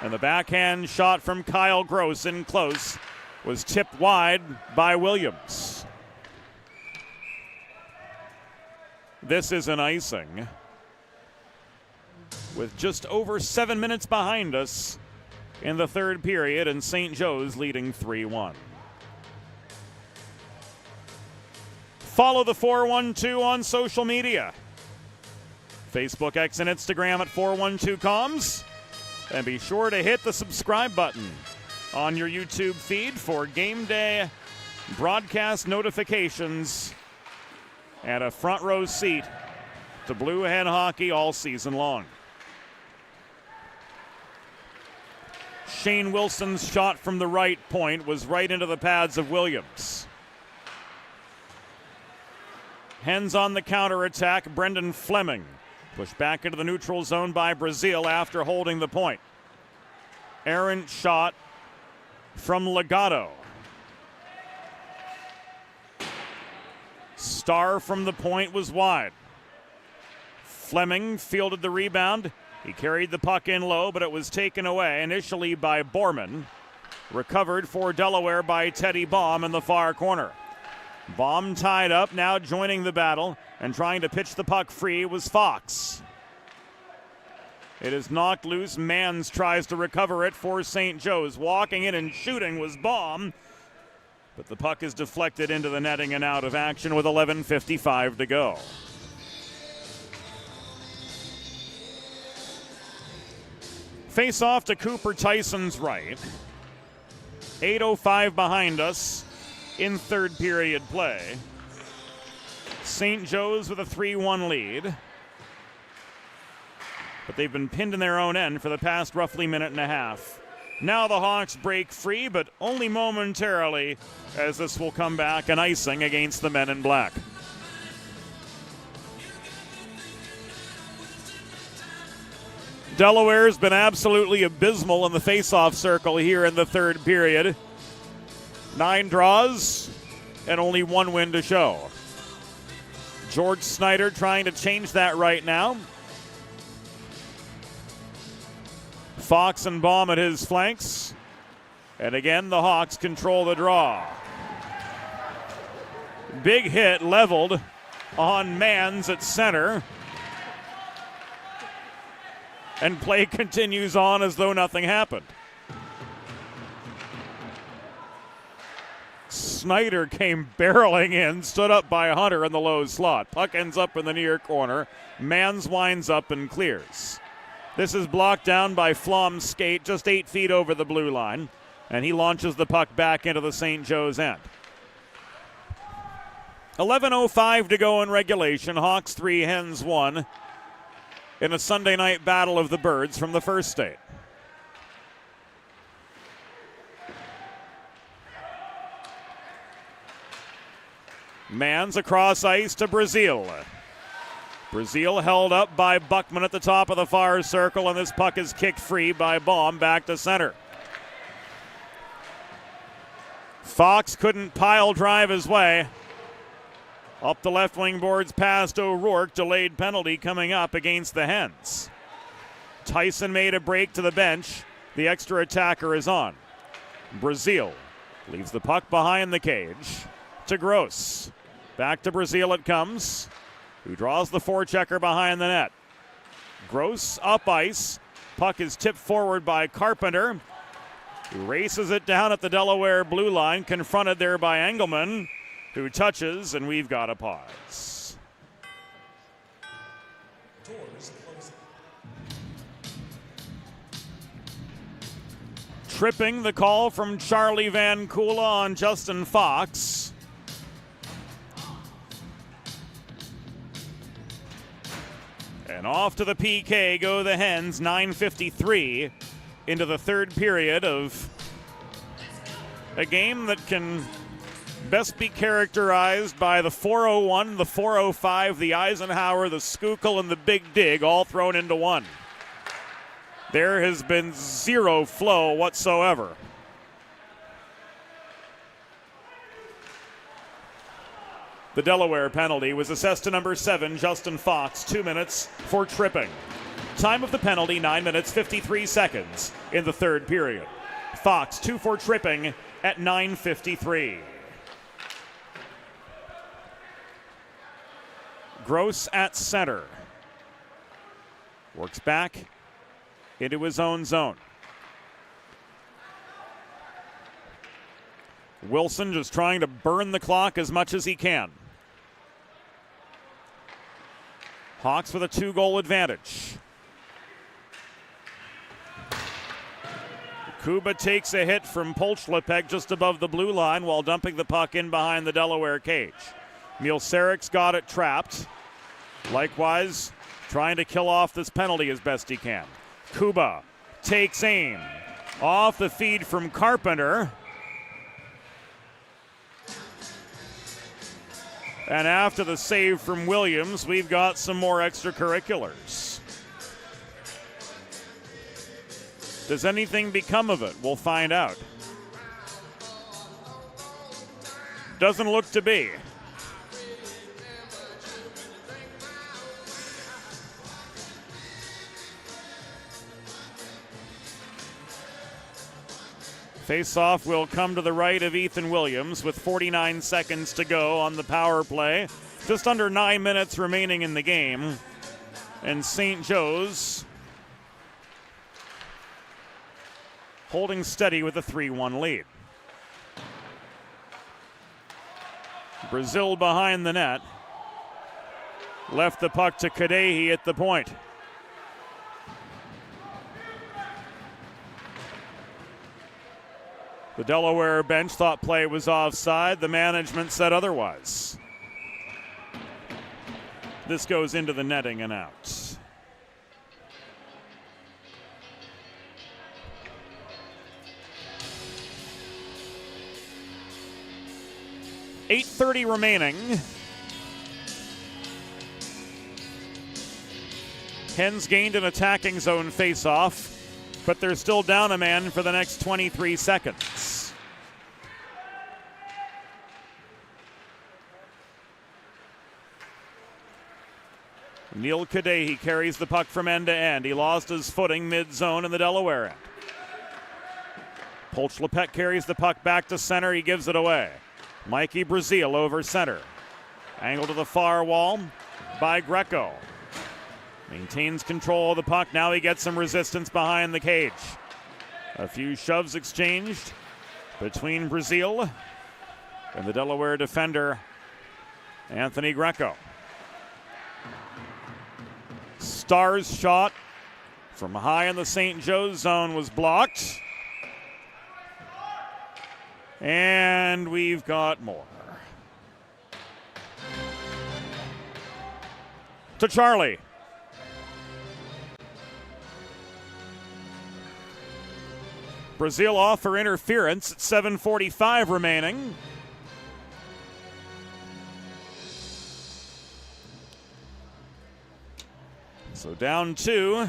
And the backhand shot from Kyle Gross in close was tipped wide by Williams. This is an icing. With just over 7 minutes behind us in the third period, and St. Joe's leading 3-1. Follow the 412 on social media. Facebook, X, and Instagram at 412comms. And be sure to hit the subscribe button on your YouTube feed for game day broadcast notifications and a front row seat to Blue Hen hockey all season long. Shane Wilson's shot from the right point was right into the pads of Williams. Hens on the counterattack, Brendan Fleming pushed back into the neutral zone by Brazil after holding the point. Errant shot from Legato. Starr from the point was wide. Fleming fielded the rebound. He carried the puck in low, but it was taken away initially by Borman. Recovered for Delaware by Teddy Baum in the far corner. Baum tied up, now joining the battle and trying to pitch the puck free was Fox. It is knocked loose. Mans tries to recover it for St. Joe's. Walking in and shooting was Baum, but the puck is deflected into the netting and out of action with 11:55 to go. Face off to Cooper Tyson's right. 8:05 behind us in third period play. St. Joe's with a 3-1 lead. But they've been pinned in their own end for the past roughly minute and a half. Now the Hawks break free, but only momentarily, as this will come back an icing against the men in black. Delaware's been absolutely abysmal in the face-off circle here in the third period. 9 draws and only 1 win to show. George Snyder trying to change that right now. Fox and Baum at his flanks. And again, the Hawks control the draw. Big hit leveled on Mans at center. And play continues on as though nothing happened. Snyder came barreling in, stood up by Hunter in the low slot. Puck ends up in the near corner. Mans winds up and clears. This is blocked down by Flom's skate just 8 feet over the blue line, and he launches the puck back into the St. Joe's end. 11:05 to go in regulation. Hawks 3, Hens 1 in a Sunday night battle of the birds from the first state. Mans across ice to Brazil. Brazil held up by Buckman at the top of the far circle, and this puck is kicked free by Baum back to center. Fox couldn't pile drive his way. Up the left wing boards past O'Rourke, delayed penalty coming up against the Hens. Tyson made a break to the bench. The extra attacker is on. Brazil leaves the puck behind the cage to Gross. Back to Brazil it comes, who draws the forechecker behind the net. Gross up ice. Puck is tipped forward by Carpenter, who races it down at the Delaware blue line, confronted there by Engelman, who touches, and we've got a pause. Tripping, the call from Charlie Van Kula on Justin Fox. And off to the PK go the Hens, 9:53 into the third period of a game that can best be characterized by the 401, the 405, the Eisenhower, the Schuylkill, and the Big Dig all thrown into one. There has been zero flow whatsoever. The Delaware penalty was assessed to number 7, Justin Fox, 2 minutes for tripping. Time of the penalty, 9 minutes, 53 seconds in the third period. Fox, 2 for tripping at 9:53. Gross at center. Works back into his own zone. Wilson just trying to burn the clock as much as he can. Hawks with a 2-goal advantage. Kuba takes a hit from Polchlepek just above the blue line while dumping the puck in behind the Delaware cage. Mielserik's got it trapped. Likewise, trying to kill off this penalty as best he can. Kuba takes aim. Off the feed from Carpenter. And after the save from Williams, we've got some more extracurriculars. Does anything become of it? We'll find out. Doesn't look to be. Face-off will come to the right of Ethan Williams with 49 seconds to go on the power play. Just under 9 minutes remaining in the game. And St. Joe's holding steady with a 3-1 lead. Brazil behind the net. Left the puck to Kadehi at the point. The Delaware bench thought play was offside. The management said otherwise. This goes into the netting and out. .8:30 remaining. Hens gained an attacking zone face-off, but they're still down a man for the next 23 seconds. Neil Kadehi carries the puck from end to end. He lost his footing mid-zone in the Delaware end. Polchlepek carries the puck back to center. He gives it away. Mikey Brazil over center. Angle to the far wall by Greco. Maintains control of the puck. Now he gets some resistance behind the cage. A few shoves exchanged between Brazil and the Delaware defender, Anthony Greco. Star's shot from high in the St. Joe's zone was blocked. And we've got more. To Charlie. Brazil off for interference at 7:45 remaining. So down 2.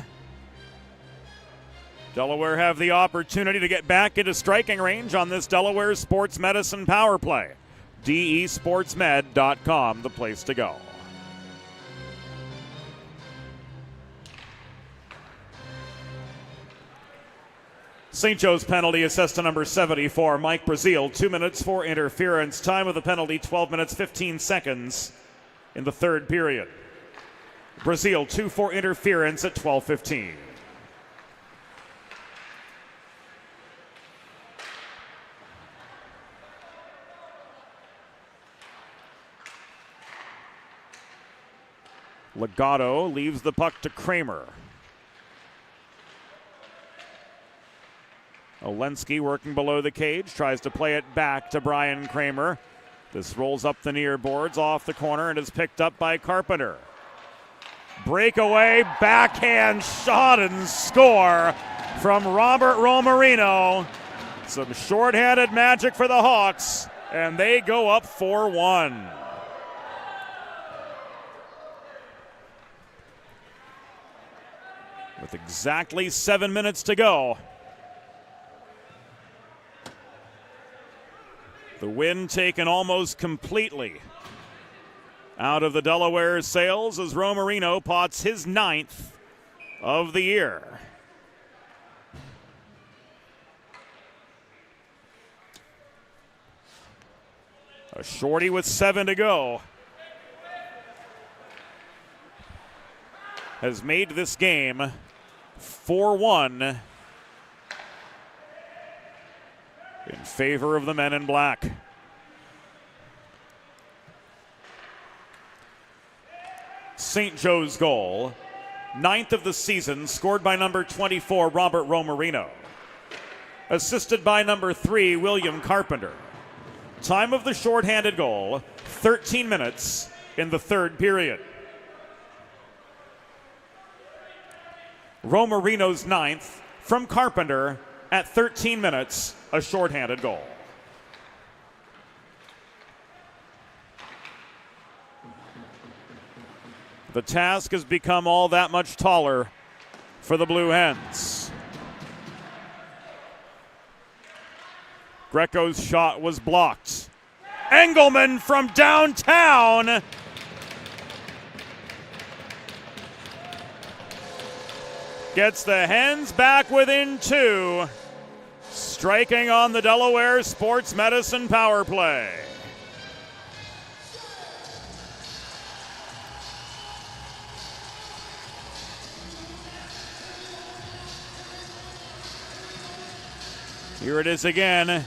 Delaware have the opportunity to get back into striking range on this Delaware Sports Medicine power play. DESportsmed.com, the place to go. St. Joe's penalty assessed to number 74, Mike Brazil. 2 minutes for interference. Time of the penalty, 12 minutes, 15 seconds in the third period. Brazil 2 for interference at 12:15. Legato leaves the puck to Kramer. Olensky working below the cage, tries to play it back to Brian Kramer. This rolls up the near boards off the corner and is picked up by Carpenter. Breakaway, backhand shot and score from Robert Romarino. Some shorthanded magic for the Hawks, and they go up 4-1. With exactly 7 minutes to go. The wind taken almost completely out of the Delaware sails as Romarino pots his 9th of the year. A shorty with 7 to go has made this game 4-1 in favor of the men in black. St. Joe's goal, 9th of the season, scored by number 24, Robert Romarino. Assisted by number 3, William Carpenter. Time of the shorthanded goal, 13 minutes in the third period. Romarino's 9th from Carpenter at 13 minutes, a shorthanded goal. The task has become all that much taller for the Blue Hens. Greco's shot was blocked. Engelman from downtown. Gets the Hens back within 2, striking on the Delaware Sports Medicine power play. Here it is again.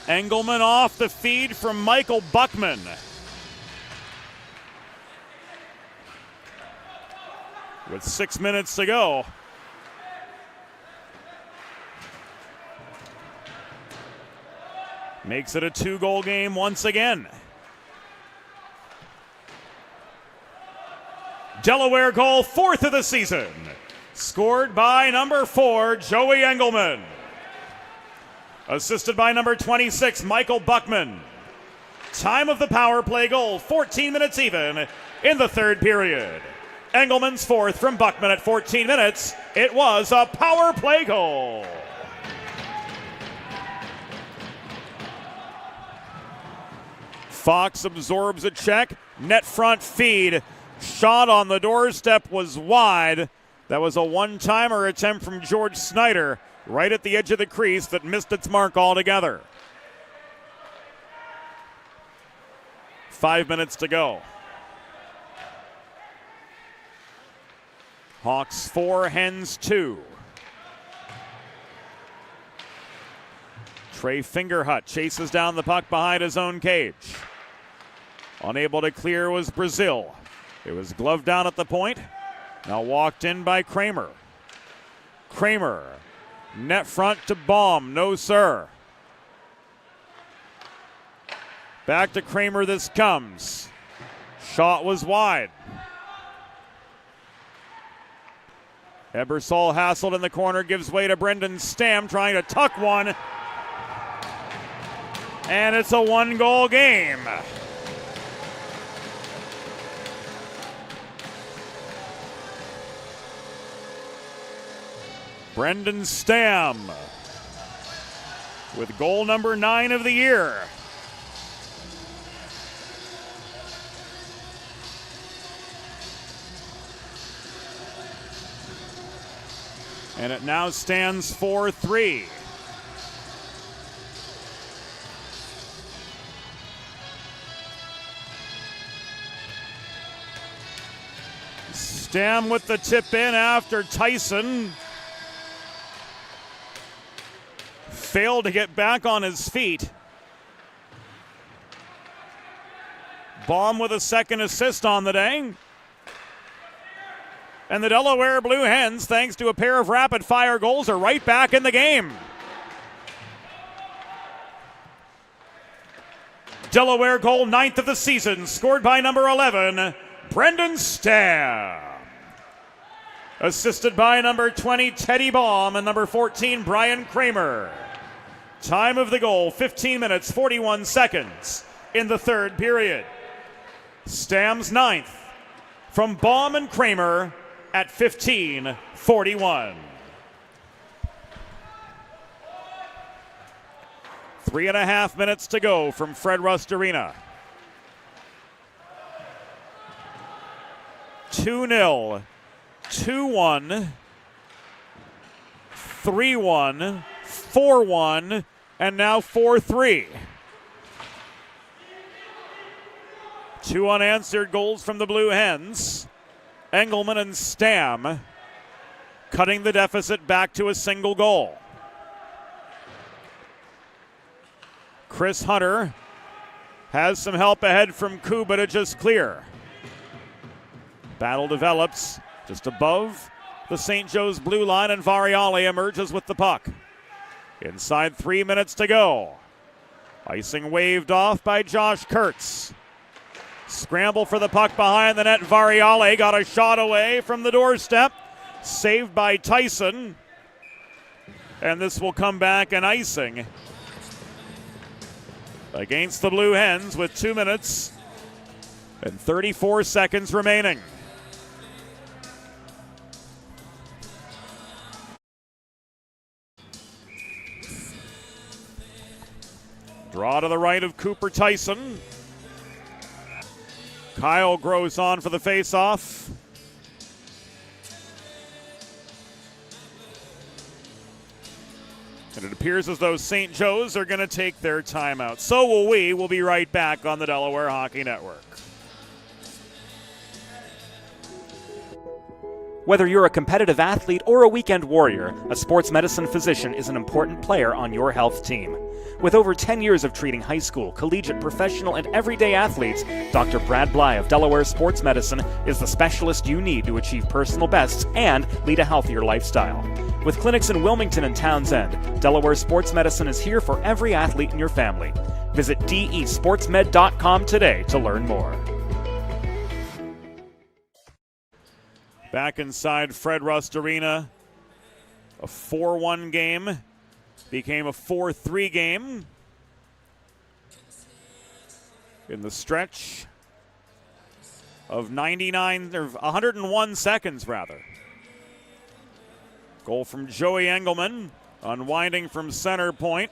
Engelman off the feed from Michael Buckman. With 6 minutes to go. Makes it a 2-goal game once again. Delaware goal, 4th of the season. Scored by number 4, Joey Engelman. Assisted by number 26, Michael Buckman. Time of the power play goal, 14 minutes even in the third period. Engelman's 4th from Buckman at 14 minutes. It was a power play goal. Fox absorbs a check. Net front feed. Shot on the doorstep was wide. That was a one-timer attempt from George Snyder right at the edge of the crease that missed its mark altogether. 5 minutes to go. Hawks 4, Hens 2. Trey Fingerhut chases down the puck behind his own cage. Unable to clear was Brazil. It was gloved down at the point. Now walked in by Kramer. Kramer, net front to Baum. No, sir. Back to Kramer this comes. Shot was wide. Ebersol hassled in the corner, gives way to Brendan Stam, trying to tuck one. And it's a 1-goal game. Brendan Stam with goal number 9 of the year. And it now stands 4-3. Stam with the tip in after Tyson failed to get back on his feet. Baum with a second assist on the day. And the Delaware Blue Hens, thanks to a pair of rapid-fire goals, are right back in the game. Delaware goal, 9th of the season, scored by number 11, Brendan Stamm. Assisted by number 20, Teddy Baum, and number 14, Brian Kramer. Time of the goal, 15 minutes, 41 seconds in the third period. Stamm's 9th from Baum and Kramer at 15:41. 3.5 minutes to go from Fred Rust Arena. 2-0, 2-1, 3-1, 4-1, and now 4-3. 2 unanswered goals from the Blue Hens. Engelman and Stamm cutting the deficit back to a single goal. Chris Hunter has some help ahead from Koo, but it's just clear. Battle develops just above the St. Joe's blue line, and Variale emerges with the puck. Inside 3 minutes to go. Icing waved off by Josh Kurtz. Scramble for the puck behind the net. Variale got a shot away from the doorstep. Saved by Tyson. And this will come back and icing against the Blue Hens with 2 minutes and 34 seconds remaining. Draw to the right of Cooper Tyson. Kyle Gross on for the face-off. And it appears as though St. Joe's are going to take their timeout. So will we. We'll be right back on the Delaware Hockey Network. Whether you're a competitive athlete or a weekend warrior, a sports medicine physician is an important player on your health team. With over 10 years of treating high school, collegiate, professional, and everyday athletes, Dr. Brad Bly of Delaware Sports Medicine is the specialist you need to achieve personal bests and lead a healthier lifestyle. With clinics in Wilmington and Townsend, Delaware Sports Medicine is here for every athlete in your family. Visit desportsmed.com today to learn more. Back inside Fred Rust Arena, a 4-1 game became a 4-3 game in the stretch of 101 seconds rather. Goal from Joey Engelman, unwinding from center point.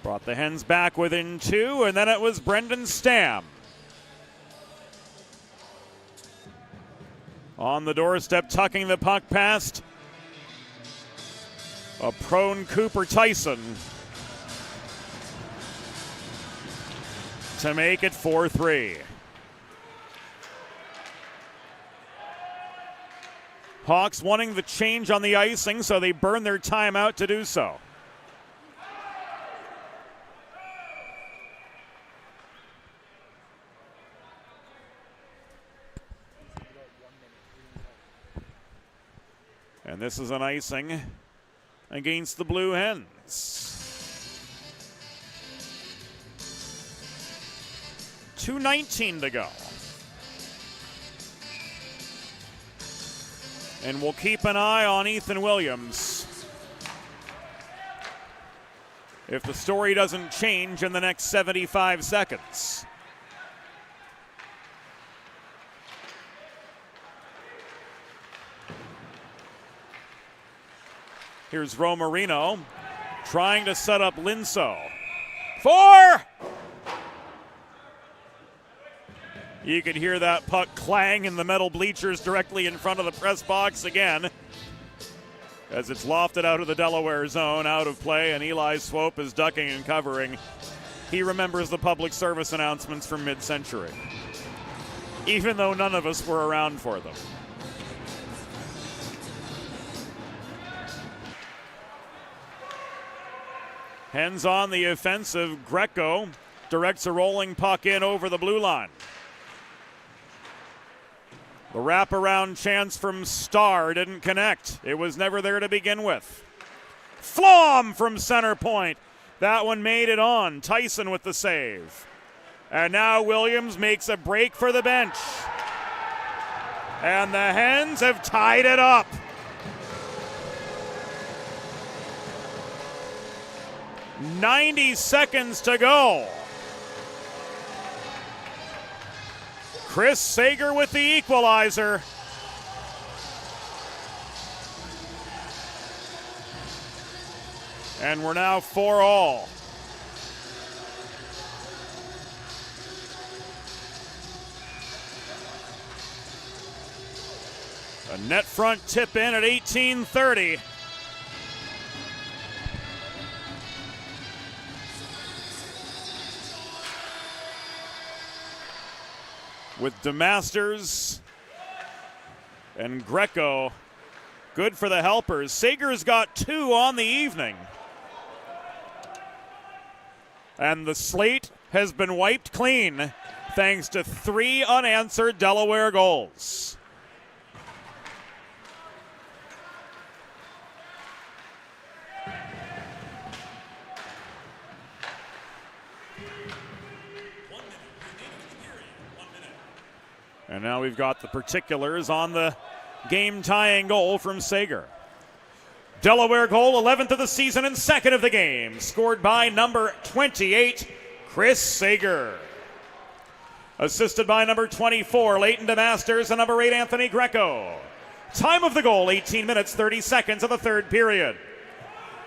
Brought the Hens back within 2, and then it was Brendan Stamm on the doorstep, tucking the puck past a prone Cooper Tyson to make it 4-3. Hawks wanting the change on the icing, so they burn their timeout to do so. And this is an icing against the Blue Hens. 2:19 to go. And we'll keep an eye on Ethan Williams if the story doesn't change in the next 75 seconds. Here's Romarino trying to set up Linso. 4! You could hear that puck clang in the metal bleachers directly in front of the press box again as it's lofted out of the Delaware zone, out of play, and Eli Swope is ducking and covering. He remembers the public service announcements from mid-century, even though none of us were around for them. Hens on the offensive. Greco directs a rolling puck in over the blue line. The wraparound chance from Starr didn't connect. It was never there to begin with. Flom from center point. That one made it on. Tyson with the save. And now Williams makes a break for the bench. And the Hens have tied it up. .90 seconds to go. Chris Sager with the equalizer. And we're now 4-all. A net front tip in at 18:30. With DeMasters and Greco good for the helpers. Sager's got 2 on the evening. And the slate has been wiped clean thanks to 3 unanswered Delaware goals. And now we've got the particulars on the game-tying goal from Sager. Delaware goal, 11th of the season and 2nd of the game, scored by number 28, Chris Sager. Assisted by number 24, Leighton DeMasters, and number 8, Anthony Greco. Time of the goal, 18 minutes, 30 seconds of the third period.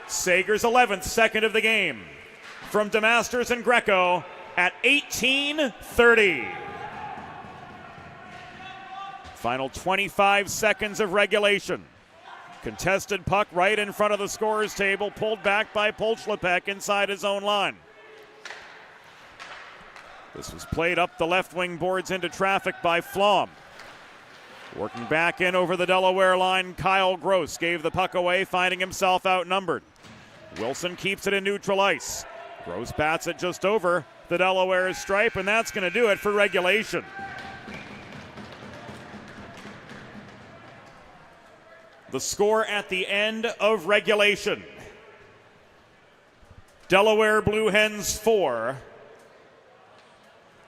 Sager's 11th, 2nd of the game. From DeMasters and Greco at 18:30. Final 25 seconds of regulation. Contested puck right in front of the scorer's table, pulled back by Polchlapek inside his own line. This was played up the left wing boards into traffic by Flom. Working back in over the Delaware line, Kyle Gross gave the puck away, finding himself outnumbered. Wilson keeps it in neutral ice. Gross bats it just over the Delaware stripe, and that's going to do it for regulation. The score at the end of regulation. Delaware Blue Hens 4.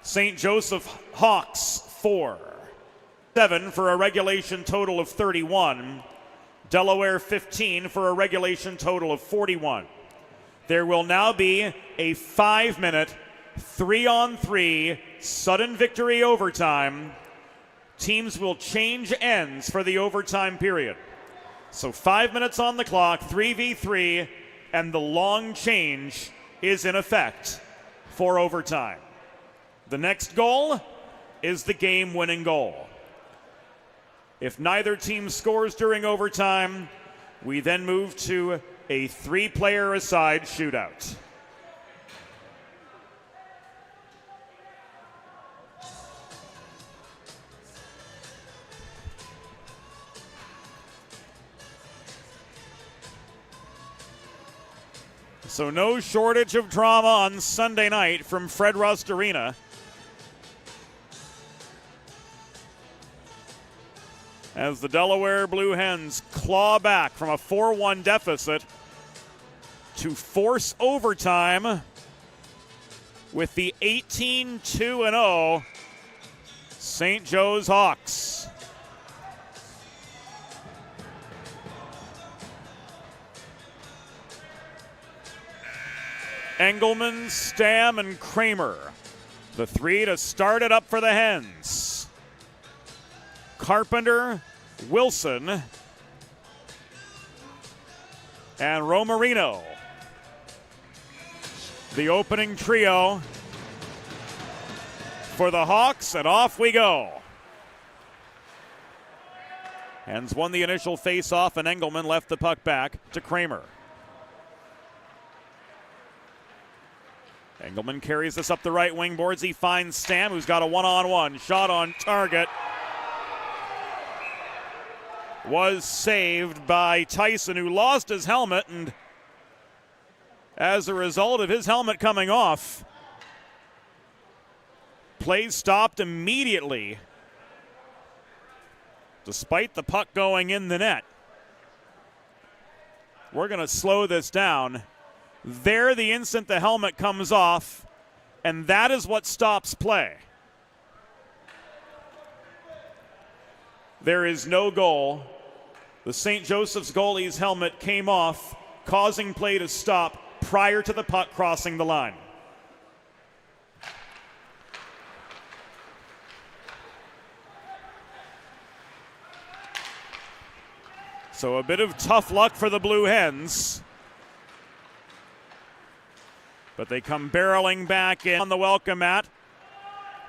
St. Joseph Hawks 4. 7 for a regulation total of 31. Delaware 15 for a regulation total of 41. There will now be a 5-minute, 3-on-3 sudden victory overtime. Teams will change ends for the overtime period. So 5 minutes on the clock, 3v3, and the long change is in effect for overtime. The next goal is the game-winning goal. If neither team scores during overtime, we then move to a 3-player-a-side shootout. So no shortage of drama on Sunday night from Fred Rust Arena. As the Delaware Blue Hens claw back from a 4-1 deficit to force overtime with the 18-2-0 St. Joe's Hawks. Engelman, Stam, and Kramer. The 3 to start it up for the Hens. Carpenter, Wilson, and Romarino. The opening trio for the Hawks, and off we go. Hens won the initial face-off, and Engelman left the puck back to Kramer. Engelman carries this up the right wing boards. He finds Stam, who's got a one-on-one. Shot on target. Was saved by Tyson, who lost his helmet, and as a result of his helmet coming off, play stopped immediately despite the puck going in the net. We're going to slow this down. There, the instant the helmet comes off, and that is what stops play. There is no goal. The St. Joseph's goalie's helmet came off, causing play to stop prior to the puck crossing the line. So a bit of tough luck for the Blue Hens. But they come barreling back in on the welcome mat.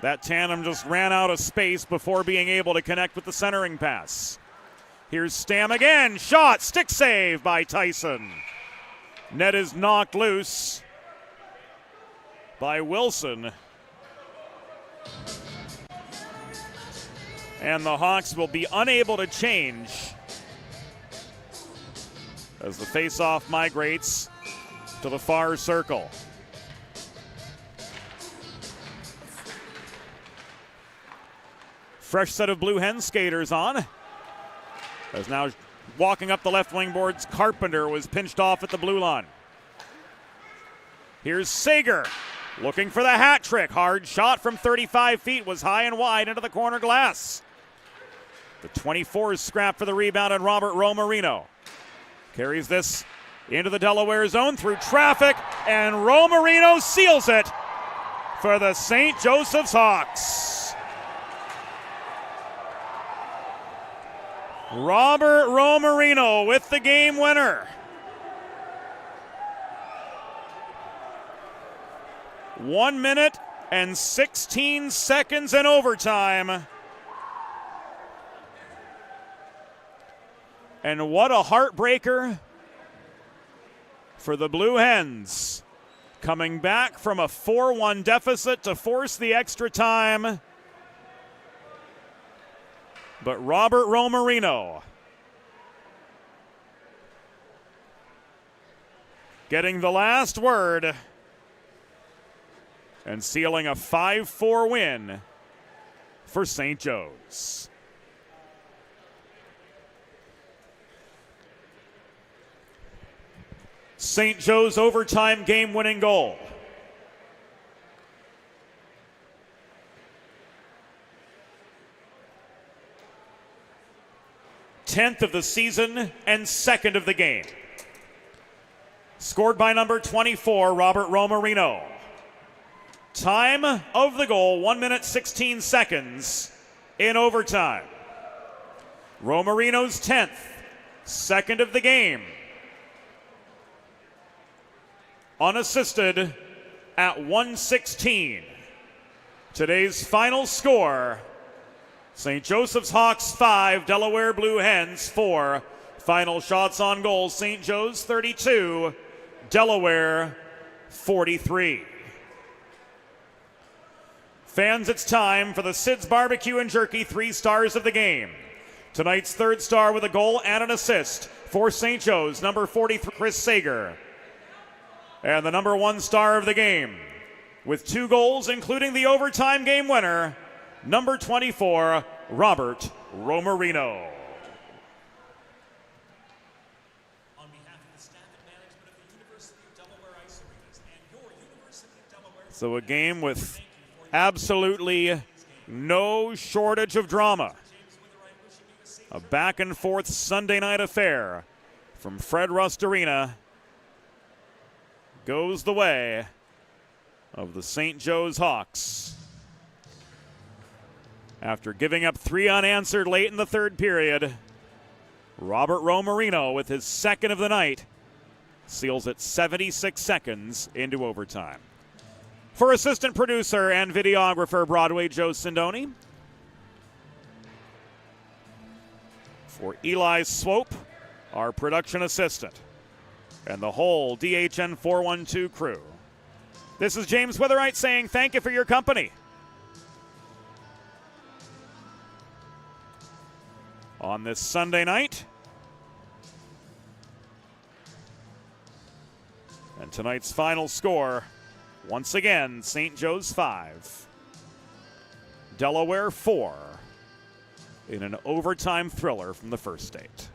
That tandem just ran out of space before being able to connect with the centering pass. Here's Stam again. Shot. Stick save by Tyson. Net is knocked loose by Wilson. And the Hawks will be unable to change as the faceoff migrates to the far circle. Fresh set of Blue Hen skaters on. As now walking up the left wing boards, Carpenter was pinched off at the blue line. Here's Sager looking for the hat trick. Hard shot from 35 feet was high and wide into the corner glass. The 24s scrap for the rebound, and Robert Romarino carries this into the Delaware zone through traffic, and Romarino seals it for the St. Joseph's Hawks. Robert Romarino with the game winner. 1 minute and 16 seconds in overtime. And what a heartbreaker for the Blue Hens. Coming back from a 4-1 deficit to force the extra time. But Robert Romarino getting the last word and sealing a 5-4 win for St. Joe's. St. Joe's overtime game-winning goal. Tenth of the season and second of the game. Scored by number 24, Robert Romarino. Time of the goal, 1 minute 16 seconds in overtime. Romarino's 10th, second of the game. Unassisted at 1:16. Today's final score, St. Joseph's Hawks 5, Delaware Blue Hens 4. Final shots on goal, St. Joe's 32, Delaware 43. Fans, it's time for the Sid's Barbecue and Jerky 3 stars of the game. Tonight's third star with a goal and an assist for St. Joe's, number 43, Chris Sager. And the number 1 star of the game, with 2 goals, including the overtime game winner, number 24, Robert Romarino. On behalf of the staff and management of the University of Delaware Ice Arenas and your University of Delaware. So a game with absolutely no shortage of drama. A back and forth Sunday night affair from Fred Rust Arena goes the way of the St. Joe's Hawks. After giving up 3 unanswered late in the third period, Robert Romarino, with his second of the night, seals it 76 seconds into overtime. For assistant producer and videographer Broadway Joe Sindoni, for Eli Swope, our production assistant, and the whole DHN 412 crew, this is James Witherite saying thank you for your company. On this Sunday night, and tonight's final score, once again, St. Joe's 5, Delaware 4. in an overtime thriller from the first state.